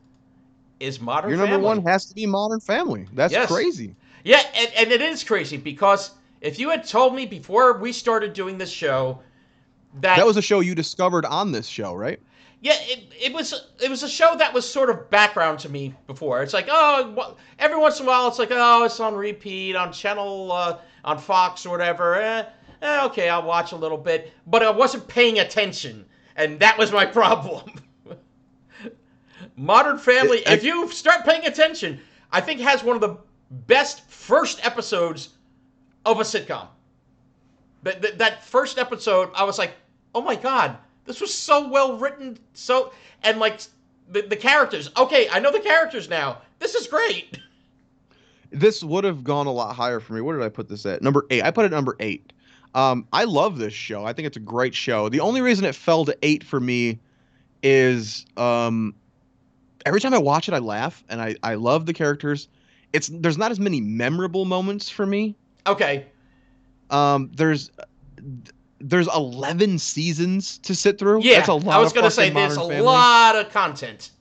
is Modern Family. Your number 1 has to be Modern Family. That's crazy. Yeah, and it is crazy because if you had told me before we started doing this show that was a show you discovered on this show, right? Yeah, it was a show that was sort of background to me before. It's like, every once in a while it's like, it's on repeat on channel on Fox or whatever. Okay, I'll watch a little bit, but I wasn't paying attention, and that was my problem. Modern Family, if you start paying attention, I think has one of the best first episodes of a sitcom. That first episode, I was like, oh my God, this was so well written. And like the characters. Okay, I know the characters now. This is great. This would have gone a lot higher for me. Where did I put this at? Number 8. I put it at number 8. I love this show. I think it's a great show. The only reason it fell to 8 for me is every time I watch it, I laugh, and I love the characters. There's not as many memorable moments for me. Okay. There's 11 seasons to sit through. Yeah, That's a lot. I was gonna say there's a lot of content.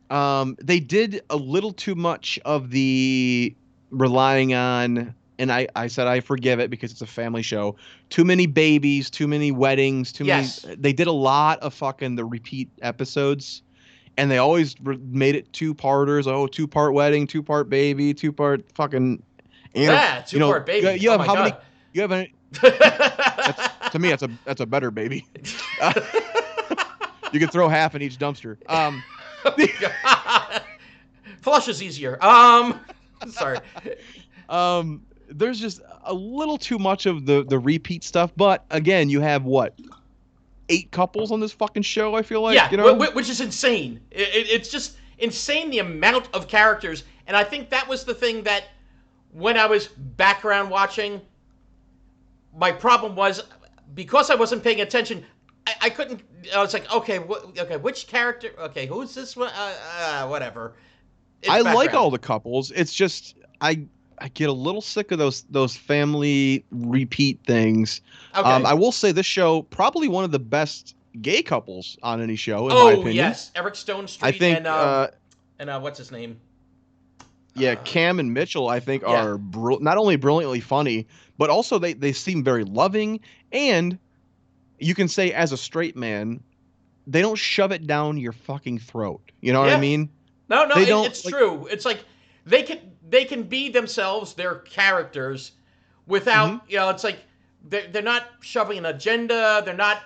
They did a little too much of the relying on, and I said I forgive it because it's a family show. Too many babies, too many weddings, too many. They did a lot of fucking the repeat episodes, and they always made it 2-parters. Oh, 2-part wedding, 2-part baby, 2-part fucking. Yeah, 2-part baby. You have how God. many? You have any? To me, that's a better baby. You can throw half in each dumpster. Flush is easier. Sorry. There's just a little too much of the repeat stuff, but again, you have what, 8 couples on this fucking show? I feel like, yeah, you know, which is insane. It's just insane the amount of characters, and I think that was the thing that when I was background watching, my problem was because I wasn't paying attention. I couldn't. I was like, okay, which character? Okay, who's this one? Whatever. I like all the couples. It's just I get a little sick of those family repeat things. Okay. I will say this show probably one of the best gay couples on any show, in my Oh opinion. yes, Eric Stone Street I think, and what's his name? Yeah, Cam and Mitchell, I think, are not only brilliantly funny, but also they seem very loving, and you can say as a straight man, they don't shove it down your fucking throat. You know what I mean? No, it's true. It's like they can be themselves, their characters, without it's like they're not shoving an agenda. They're not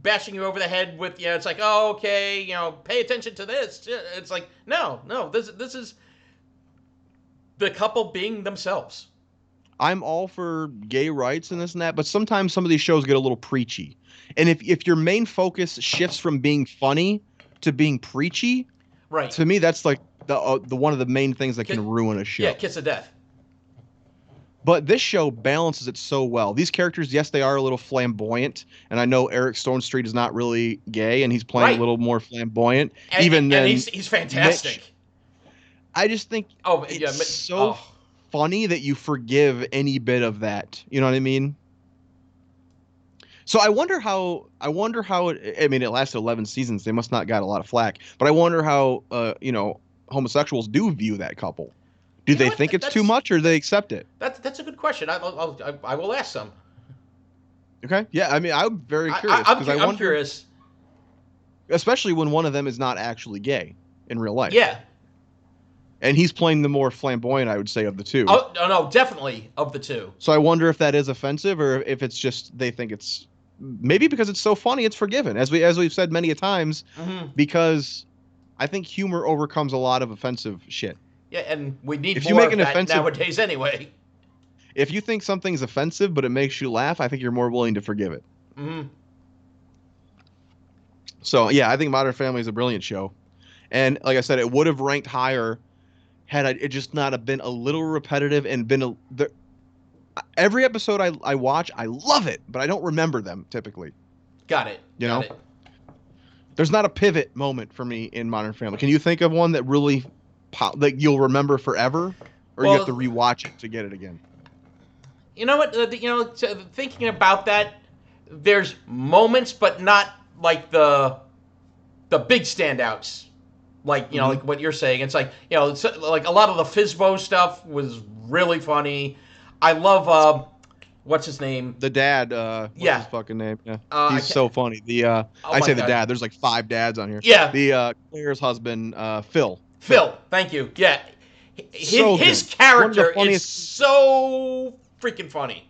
bashing you over the head with it's like, oh, okay, pay attention to this. It's like no, this is the couple being themselves. I'm all for gay rights and this and that, but sometimes some of these shows get a little preachy. And if your main focus shifts from being funny to being preachy, right? To me, that's like the one of the main things that can ruin a show. Yeah, kiss of death. But this show balances it so well. These characters, yes, they are a little flamboyant, and I know Eric Stone Street is not really gay, and he's playing a little more flamboyant. And he's fantastic. Mitch, I just think it's funny that you forgive any bit of that. You know what I mean? So I wonder how it. I mean, it lasted 11 seasons. They must not got a lot of flack. But I wonder how homosexuals do view that couple. Do they think it's too much, or do they accept it? That's a good question. I will ask them. Okay. Yeah. I mean, I'm very curious because I'm curious, especially when one of them is not actually gay in real life. Yeah. And he's playing the more flamboyant, I would say, of the two. Oh no, definitely of the two. So I wonder if that is offensive, or if it's just they think it's maybe because it's so funny, it's forgiven, as we've said many a times, because I think humor overcomes a lot of offensive shit. Yeah, and we need if more you make of an that offensive, nowadays anyway. If you think something's offensive but it makes you laugh, I think you're more willing to forgive it. Mm-hmm. So yeah, I think Modern Family is a brilliant show, and like I said, it would have ranked higher had it just not have been a little repetitive and been every episode I watch, I love it, but I don't remember them typically. Got it. Got it. There's not a pivot moment for me in Modern Family. Can you think of one that really that you'll remember forever, or you have to rewatch it to get it again? You know what? Thinking about that, there's moments, but not like the big standouts. Like like what you're saying. It's like like a lot of the Fizbo stuff was really funny. I love what's his name? The dad. What's his fucking name? Yeah, he's so funny. The I say the dad. There's like 5 dads on here. Yeah. The Claire's husband, Phil. Phil, thank you. Yeah, his character is so freaking funny.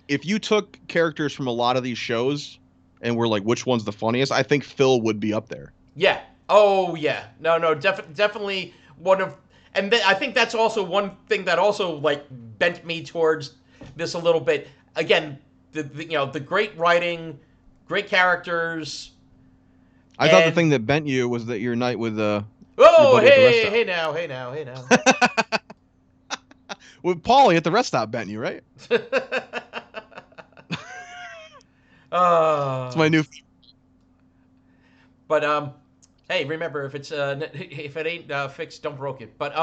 If you took characters from a lot of these shows and were like, which one's the funniest? I think Phil would be up there. Yeah. Oh yeah. No. Definitely one of. And I think that's also one thing that also like bent me towards this a little bit. Again, the great writing, great characers. I thought the thing that bent you was that your night with oh hey now. With Paulie at the rest stop bent you, right? It's my new. But hey, remember if if it ain't fixed, don't broke it. But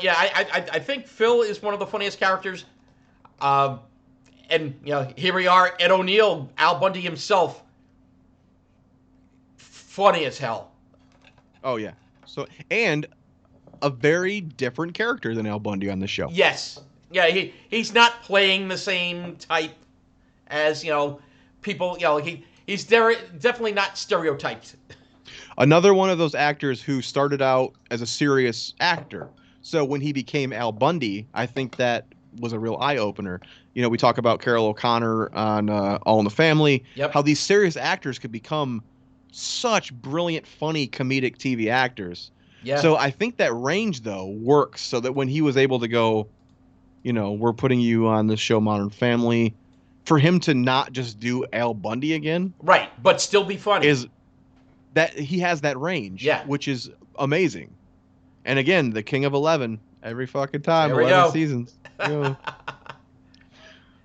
yeah, I think Phil is one of the funniest characters. And here we are, Ed O'Neill, Al Bundy himself, funny as hell. Oh yeah. So and a very different character than Al Bundy on the show. Yes. Yeah, he's not playing the same type as, people, he's definitely not stereotyped. Another one of those actors who started out as a serious actor. So when he became Al Bundy, I think that was a real eye-opener. We talk about Carol O'Connor on All in the Family, Yep. how these serious actors could become such brilliant, funny, comedic TV actors. Yeah. So I think that range, though, works so that when he was able to go, we're putting you on the show Modern Family, for him to not just do Al Bundy again. Right, but still be funny. Is that he has that range, yeah, which is amazing. And again, the King of 11 every fucking time, 11 seasons.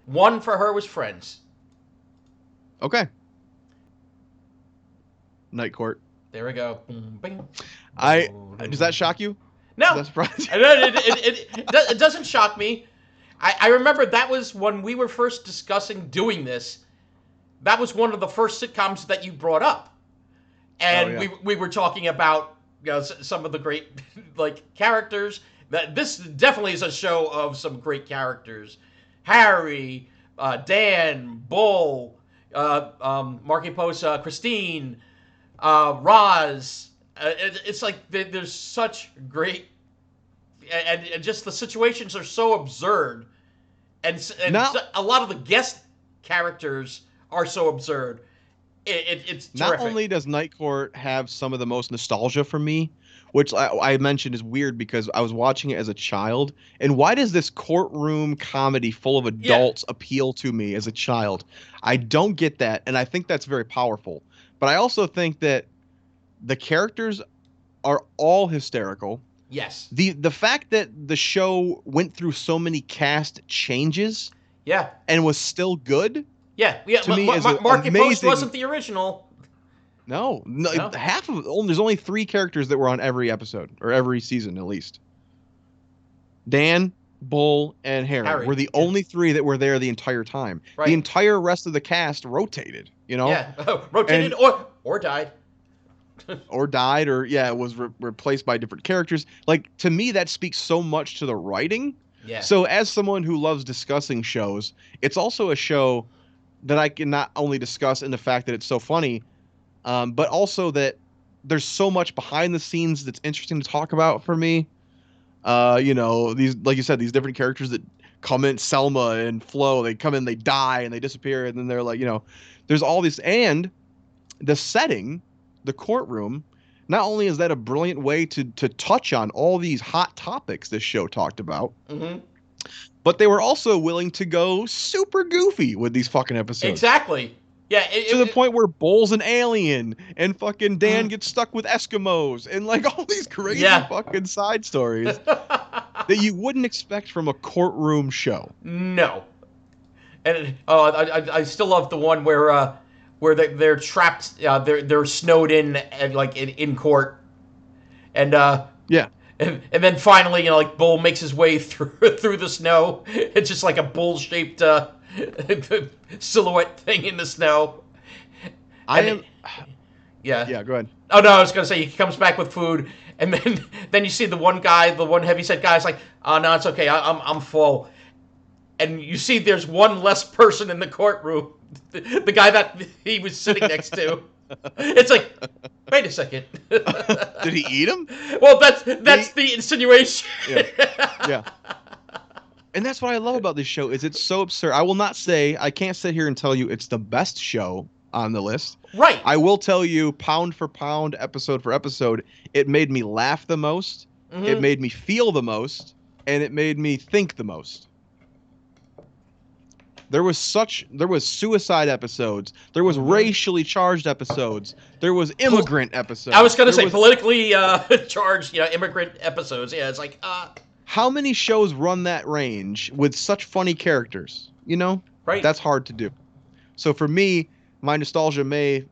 One for her was Friends. Okay. Night Court. There we go. Bing. Does that shock you? No. That's surprising. It doesn't shock me. I remember that was when we were first discussing doing this. That was one of the first sitcoms that you brought up. And we were talking about some of the great characters. That this definitely is a show of some great characters. Harry, Dan, Bull, Marky Post, Christine, Roz. It's like there's such great, and just the situations are so absurd, and a lot of the guest characters are so absurd. It's terrific. Not only does Night Court have some of the most nostalgia for me, which I mentioned is weird because I was watching it as a child, and why does this courtroom comedy full of adults appeal to me as a child? I don't get that, and I think that's very powerful. But I also think that the characters are all hysterical. Yes. The fact that the show went through so many cast changes, and was still good. Yeah. To me, Marky Post wasn't the original. No. Half of there's only 3 characters that were on every episode or every season at least. Dan, Bull, and Harry were the only 3 that were there the entire time. Right. The entire rest of the cast rotated. Yeah, rotated or died. Or died, or was replaced by different characters. To me, that speaks so much to the writing. Yeah. So as someone who loves discussing shows, it's also a show that I can not only discuss in the fact that it's so funny, but also that there's so much behind the scenes that's interesting to talk about for me. These, like you said, these different characters that come in, Selma and Flo, they come in, they die, and they disappear, and then they're there's all this, and the setting, the courtroom, not only is that a brilliant way to touch on all these hot topics this show talked about, but they were also willing to go super goofy with these fucking episodes. Exactly. Yeah. To the point where Bull's an alien and fucking Dan gets stuck with Eskimos and all these crazy fucking side stories that you wouldn't expect from a courtroom show. No. And I still love the one where they're trapped, they're snowed in in court, and and then finally Bull makes his way through the snow. It's just like a bull-shaped silhouette thing in the snow. Yeah, go ahead. Oh no, I was gonna say he comes back with food, and then you see the one guy, the one heavyset guy, is like, oh no, it's okay, I'm full. And you see there's one less person in the courtroom, the guy that he was sitting next to. It's like, wait a second. Did he eat him? Well, that's the insinuation. Yeah. And that's what I love about this show is it's so absurd. I can't sit here and tell you it's the best show on the list. Right. I will tell you pound for pound, episode for episode, it made me laugh the most, it made me feel the most, and it made me think the most. There was suicide episodes. There was racially charged episodes. There was immigrant episodes. I was going to say politically charged, immigrant episodes. Yeah, it's like, How many shows run that range with such funny characters? Right. That's hard to do. So for me, my nostalgia may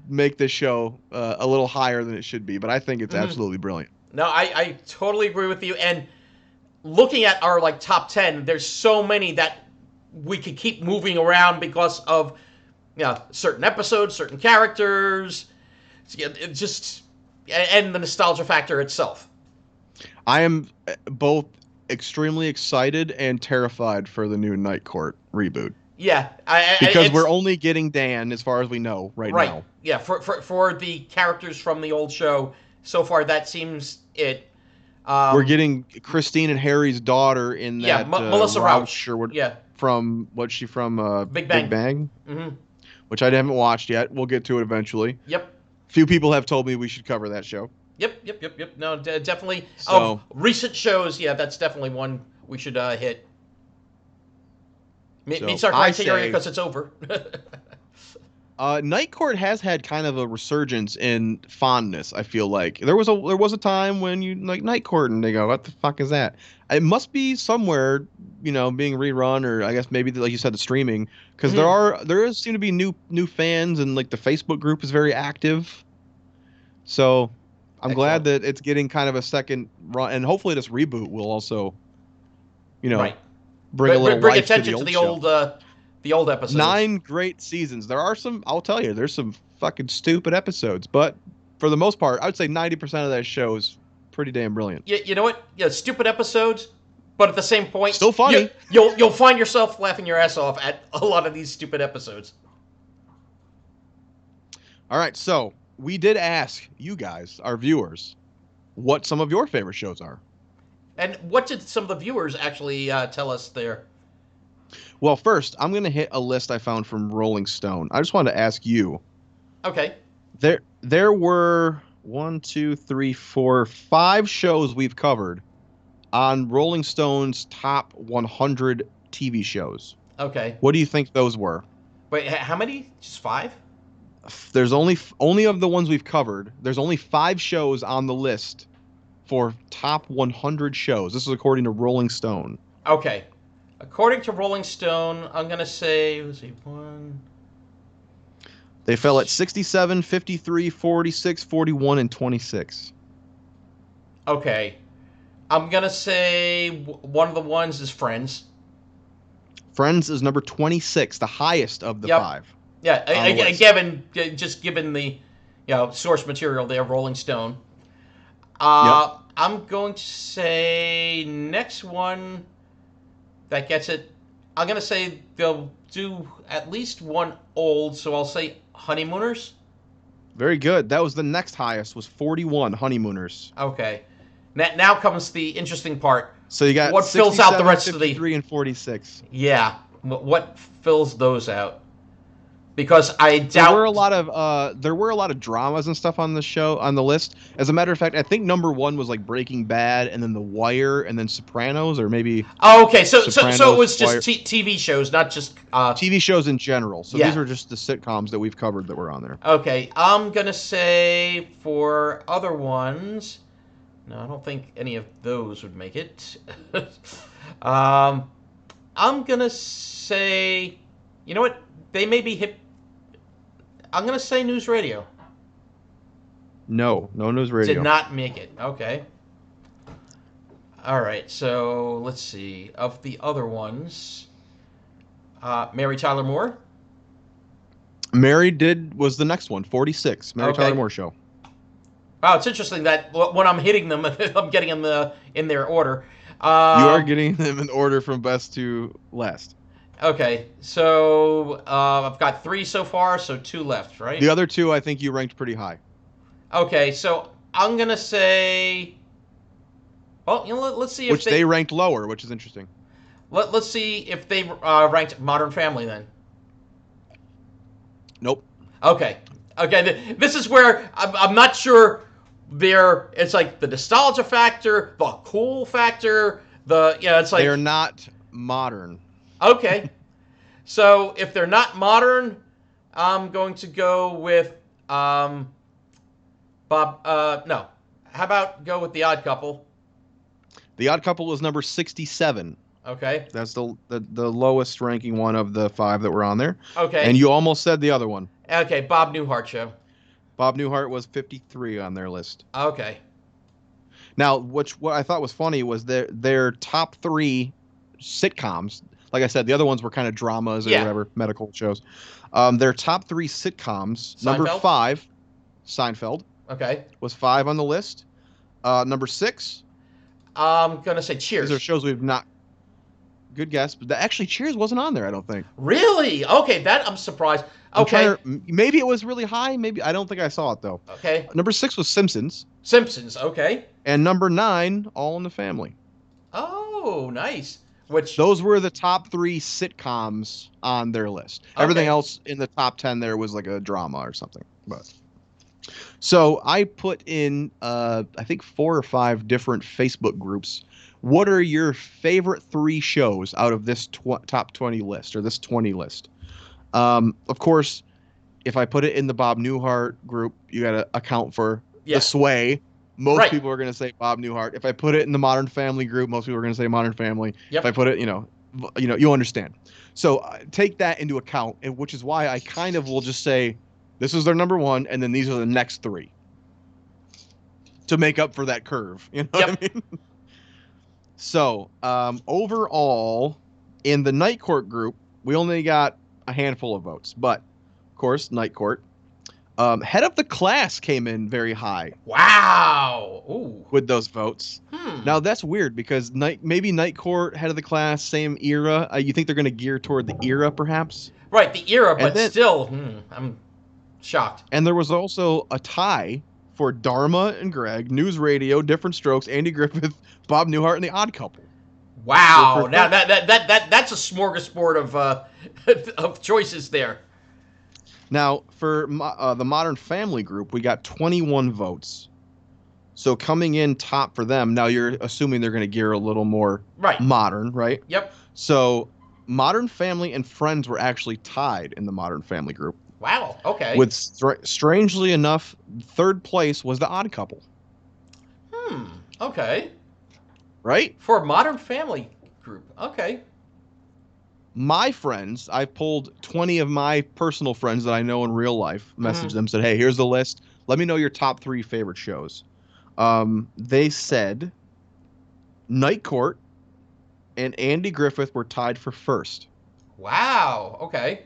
make this show a little higher than it should be, but I think it's absolutely brilliant. No, I totally agree with you. And looking at our like top 10, there's so many that we could keep moving around because of certain episodes, certain characters, it just and the nostalgia factor itself. I am both extremely excited and terrified for the new Night Court reboot. Yeah, because we're only getting Dan as far as we know right now. Right. Yeah, for the characters from the old show, so far that seems it. We're getting Christine and Harry's daughter in that. Melissa Rauch. Or what, yeah. From what's she from? Big Bang. Big Bang. Mm-hmm. Which I haven't watched yet. We'll get to it eventually. Yep. Few people have told me we should cover that show. Yep. No, definitely. So, recent shows, yeah, that's definitely one we should hit. Meets our criteria because it's over. Night Court has had kind of a resurgence in fondness. I feel like there was a time when you like Night Court and they go, "What the fuck is that?" It must be somewhere, being rerun, or I guess maybe like you said, the streaming, because there seem to be new fans, and like the Facebook group is very active. So I'm glad that it's getting kind of a second run, and hopefully this reboot will also, right. bring a little life attention to the old episodes. 9 great seasons. There are some, I'll tell you, there's some fucking stupid episodes, but for the most part, I would say 90% of that show is pretty damn brilliant. You know what? Yeah, stupid episodes, but at the same point, still funny. You'll find yourself laughing your ass off at a lot of these stupid episodes. All right, so we did ask you guys, our viewers, what some of your favorite shows are. And what did some of the viewers actually tell us there? Well, first, I'm going to hit a list I found from Rolling Stone. I just wanted to ask you. Okay. There were 5 shows we've covered on Rolling Stone's top 100 TV shows. Okay. What do you think those were? Wait, how many? Just 5? There's only of the ones we've covered. There's only 5 shows on the list for top 100 shows. This is according to Rolling Stone. Okay. According to Rolling Stone, I'm going to say, let's see, 1. They fell at 67, 53, 46, 41, and 26. Okay. I'm going to say one of the ones is Friends. Friends is number 26, the highest of the 5. Yeah, given the source material there, Rolling Stone. I'm going to say next one that gets it. I'm going to say they'll do at least one old, so I'll say Honeymooners. Very good. That was the next highest, was 41, Honeymooners. Okay. Now comes the interesting part. So you got what fills out the rest of the 53 and 46. Yeah. What fills those out? Because I doubt there were a lot of dramas and stuff on the show, on the list. As a matter of fact, I think number 1 was like Breaking Bad, and then The Wire, and then Sopranos, or maybe. Oh, okay. So Sopranos, it was just Wire. TV shows, not just TV shows in general. So these are just the sitcoms that we've covered that were on there. Okay, I'm gonna say for other ones. No, I don't think any of those would make it. I'm gonna say, you know what? They may be hip. I'm going to say News Radio. No News Radio. Did not make it. Okay. All right, so let's see. Of the other ones, Mary Tyler Moore? Was the next one, 46. Mary Tyler Moore Show. Wow, it's interesting that when I'm hitting them, I'm getting them in their order. You are getting them in order from best to last. Okay, so I've got 3 so far, so 2 left, right? The other 2, I think you ranked pretty high. Okay, so I'm gonna say, well, let's see if which they ranked lower, which is interesting. Let's see if they ranked Modern Family then. Nope. Okay. This is where I'm not sure. It's like the nostalgia factor, the cool factor, it's like they're not modern. Okay. So if they're not modern, I'm going to go with Bob. No. How about go with The Odd Couple? The Odd Couple was number 67 Okay. That's the lowest ranking one of the 5 that were on there. Okay. And you almost said the other one. Okay, Bob Newhart show. Bob Newhart was 53 on their list. Okay. Now, what I thought was funny was their top 3 sitcoms. Like I said, the other ones were kind of dramas or whatever, medical shows. Their top 3 sitcoms. Seinfeld? Number 5, Seinfeld. Okay. Was 5 on the list. Number 6. I'm gonna say Cheers. These are shows we've not. Good guess, but actually Cheers wasn't on there. I don't think. Really? Okay, that I'm surprised. Okay. Maybe it was really high. Maybe I don't think I saw it though. Okay. Number 6 was Simpsons. Simpsons. Okay. And number 9, All in the Family. Oh, nice. Which those were the top 3 sitcoms on their list. Okay. Everything else in the top 10 there was like a drama or something. But so I put in I think 4 or 5 different Facebook groups. What are your favorite 3 shows out of this top 20 list or this 20 list? Of course, if I put it in the Bob Newhart group, you got to account for the sway. Most people are going to say Bob Newhart. If I put it in the Modern Family group, most people are going to say Modern Family. Yep. If I put it, you understand. So take that into account, which is why I kind of will just say this is their number 1, and then these are the next 3 to make up for that curve. You know what I mean? So overall, in the Night Court group, we only got a handful of votes, but of course, Night Court. Head of the Class came in very high. Wow! Ooh. With those votes. Now that's weird because maybe Night Court, Head of the Class, same era. You think they're going to gear toward the era, perhaps? Right, the era, but still, I'm shocked. And there was also a tie for Dharma and Greg, News Radio, Different Strokes, Andy Griffith, Bob Newhart, and The Odd Couple. Wow! Now that's a smorgasbord of choices there. Now, for the Modern Family group, we got 21 votes. So coming in top for them, now you're assuming they're going to gear a little more modern, right? Yep. So Modern Family and Friends were actually tied in the Modern Family group. Wow, okay. With, strangely enough, 3rd place was The Odd Couple. Okay. Right? For Modern Family group, okay. My friends, I pulled 20 of my personal friends that I know in real life, messaged them, said, hey, here's the list. Let me know your top 3 favorite shows. They said Night Court and Andy Griffith were tied for 1st. Wow, okay.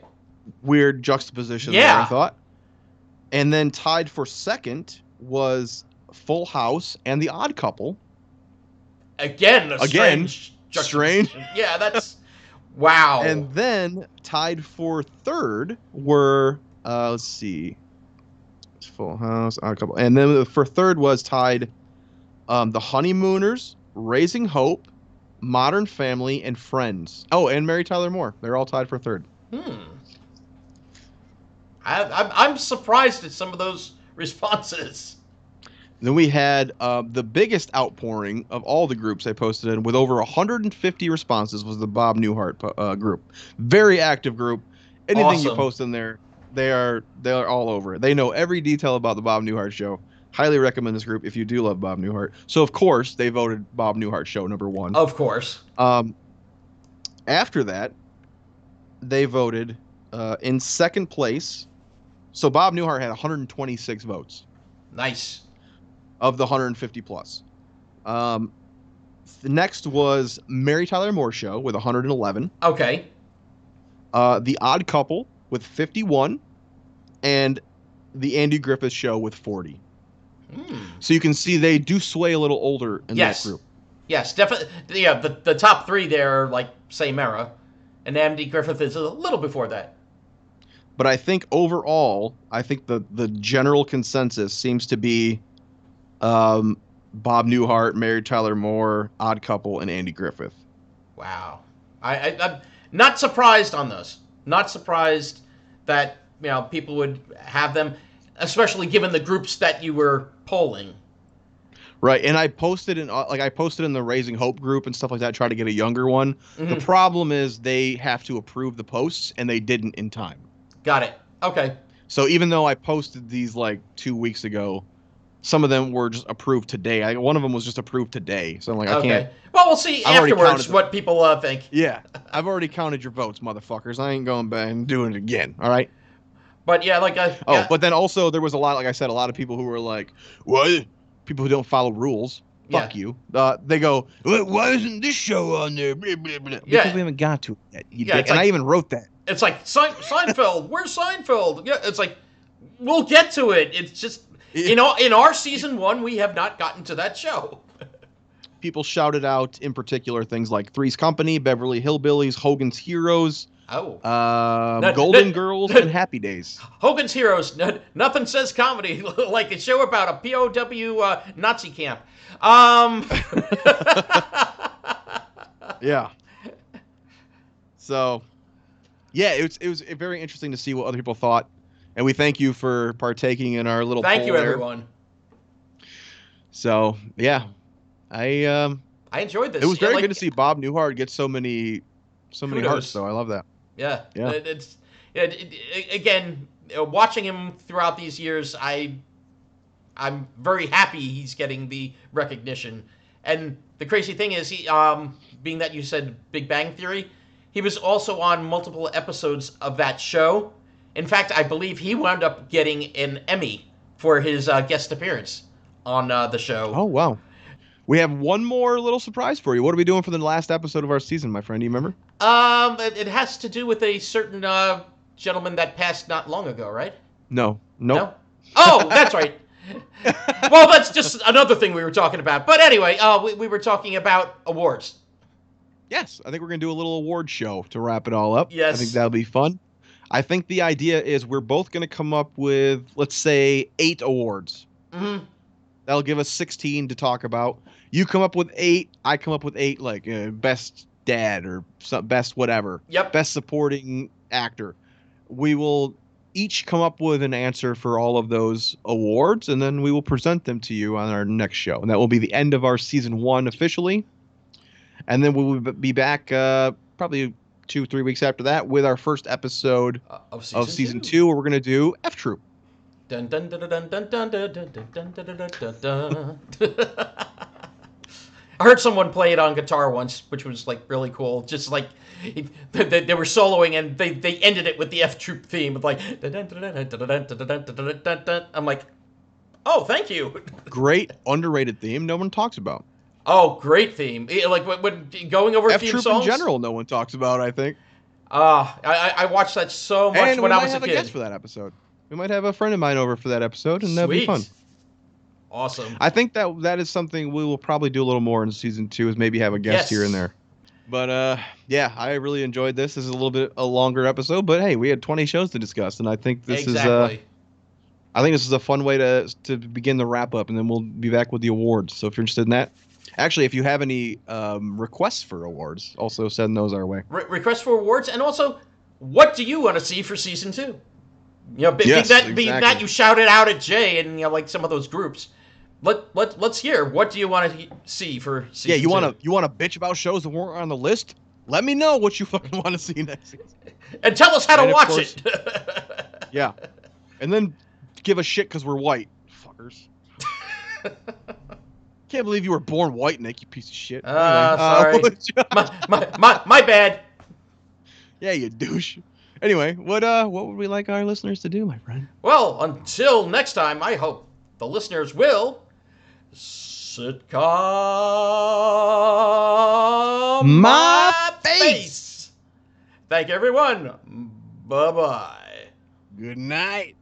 Weird juxtaposition there, I thought. And then tied for 2nd was Full House and The Odd Couple. Again, strange. Yeah, that's... Wow. And then tied for 3rd were, let's see, Full House, Odd Couple. And then for 3rd was tied The Honeymooners, Raising Hope, Modern Family, and Friends. Oh, and Mary Tyler Moore. They're all tied for 3rd. I'm surprised at some of those responses. Then we had the biggest outpouring of all the groups I posted in, with over 150 responses, was the Bob Newhart group. Very active group. Anything you post in there, they're all over it. They know every detail about the Bob Newhart show. Highly recommend this group if you do love Bob Newhart. So of course they voted Bob Newhart show number 1. Of course. After that, they voted in 2nd place. So Bob Newhart had 126 votes. Nice. Of the 150 plus. The next was Mary Tyler Moore Show with 111. Okay. The Odd Couple with 51. And the Andy Griffith Show with 40. So you can see they do sway a little older in that group. Yes, definitely. Yeah, the top 3 there are like same era. And Andy Griffith is a little before that. But I think overall, the general consensus seems to be Bob Newhart, Mary Tyler Moore, Odd Couple, and Andy Griffith. Wow. I'm not surprised on those. Not surprised that people would have them, especially given the groups that you were polling. Right, and I posted in the Raising Hope group and stuff like that, try to get a younger one. The problem is they have to approve the posts, and they didn't in time. Got it. Okay. So even though I posted these like 2 weeks ago, some of them were just approved today. One of them was just approved today. So I'm like, I can't. Well, we'll see I've already afterwards counted what people think. Yeah, I've already counted your votes, motherfuckers. I ain't going back and doing it again. All right. But yeah, But then also there was a lot, like I said, a lot of people who were like, "What? People who don't follow rules. Fuck you." They go, "Why isn't this show on there?" Blah, blah, blah. Because we haven't got to it yet. And I even wrote that. It's like Seinfeld. Where's Seinfeld? Yeah, it's like we'll get to it. It's just in our season 1 we have not gotten to that show. People shouted out in particular things like Three's Company, Beverly Hillbillies, Hogan's Heroes. Golden Girls and Happy Days. Hogan's Heroes. Nothing says comedy like a show about a POW Nazi camp. Yeah. So, yeah, it was very interesting to see what other people thought, and we thank you for partaking in our little. Thank you, there. everyone. So yeah, I enjoyed this. It was very good to see Bob Newhart get so many hearts. So I love that. Yeah. Again, watching him throughout these years, I'm very happy he's getting the recognition. And the crazy thing is, he, being that you said Big Bang Theory, he was also on multiple episodes of that show. In fact, I believe he wound up getting an Emmy for his guest appearance on the show. Oh, wow. We have one more little surprise for you. What are we doing for the last episode of our season, my friend? Do you remember? It has to do with a certain gentleman that passed not long ago, right? No. No? Oh, that's right. Well, that's just another thing we were talking about. But anyway, we were talking about awards. Yes, I think we're going to do a little award show to wrap it all up. Yes. I think that'll be fun. I think the idea is we're both going to come up with, let's say, 8 awards. Mm-hmm. That'll give us 16 to talk about. You come up with 8, I come up with 8, like best dad or best whatever. Yep. Best supporting actor. We will each come up with an answer for all of those awards, and then we will present them to you on our next show. And that will be the end of our season 1 officially. And then we will be back probably 2-3 weeks after that with our first episode of season 2, where we're going to do F Troop. Dun, dun, dun, dun, dun, dun, dun, dun, dun, dun, dun, dun, dun. I heard someone play it on guitar once, which was like really cool. Just like they were soloing and they ended it with the F Troop theme of like. I'm like, oh, thank you. Great underrated theme no one talks about. Oh, great theme! Like when going over theme songs. F Troop in general, no one talks about. I think. I watched that so much when I was a kid. And we might have a guest for that episode. We might have a friend of mine over for that episode, and that'd be fun. Awesome. I think that is something we will probably do a little more in season 2, is maybe have a guest here and there. But yeah, I really enjoyed this. This is a little bit a longer episode, but hey, we had 20 shows to discuss, and I think this is I think this is a fun way to begin the wrap up, and then we'll be back with the awards. So if you're interested in that. Actually, if you have any requests for awards, also send those our way. Requests for awards, and also, what do you want to see for season 2? You know, being that you shouted out at Jay and like some of those groups. Let's hear. What do you want to see for season 2? Yeah, you want to bitch about shows that weren't on the list? Let me know what you fucking want to see next season. And tell us how to watch it. Yeah, and then give a shit because we're white, fuckers. Can't believe you were born white, Nick, you piece of shit. Sorry. My bad. Yeah, you douche. Anyway, what would we like our listeners to do, my friend? Well, until next time, I hope the listeners will sitcom my face. Thank you, everyone. Bye-bye. Good night.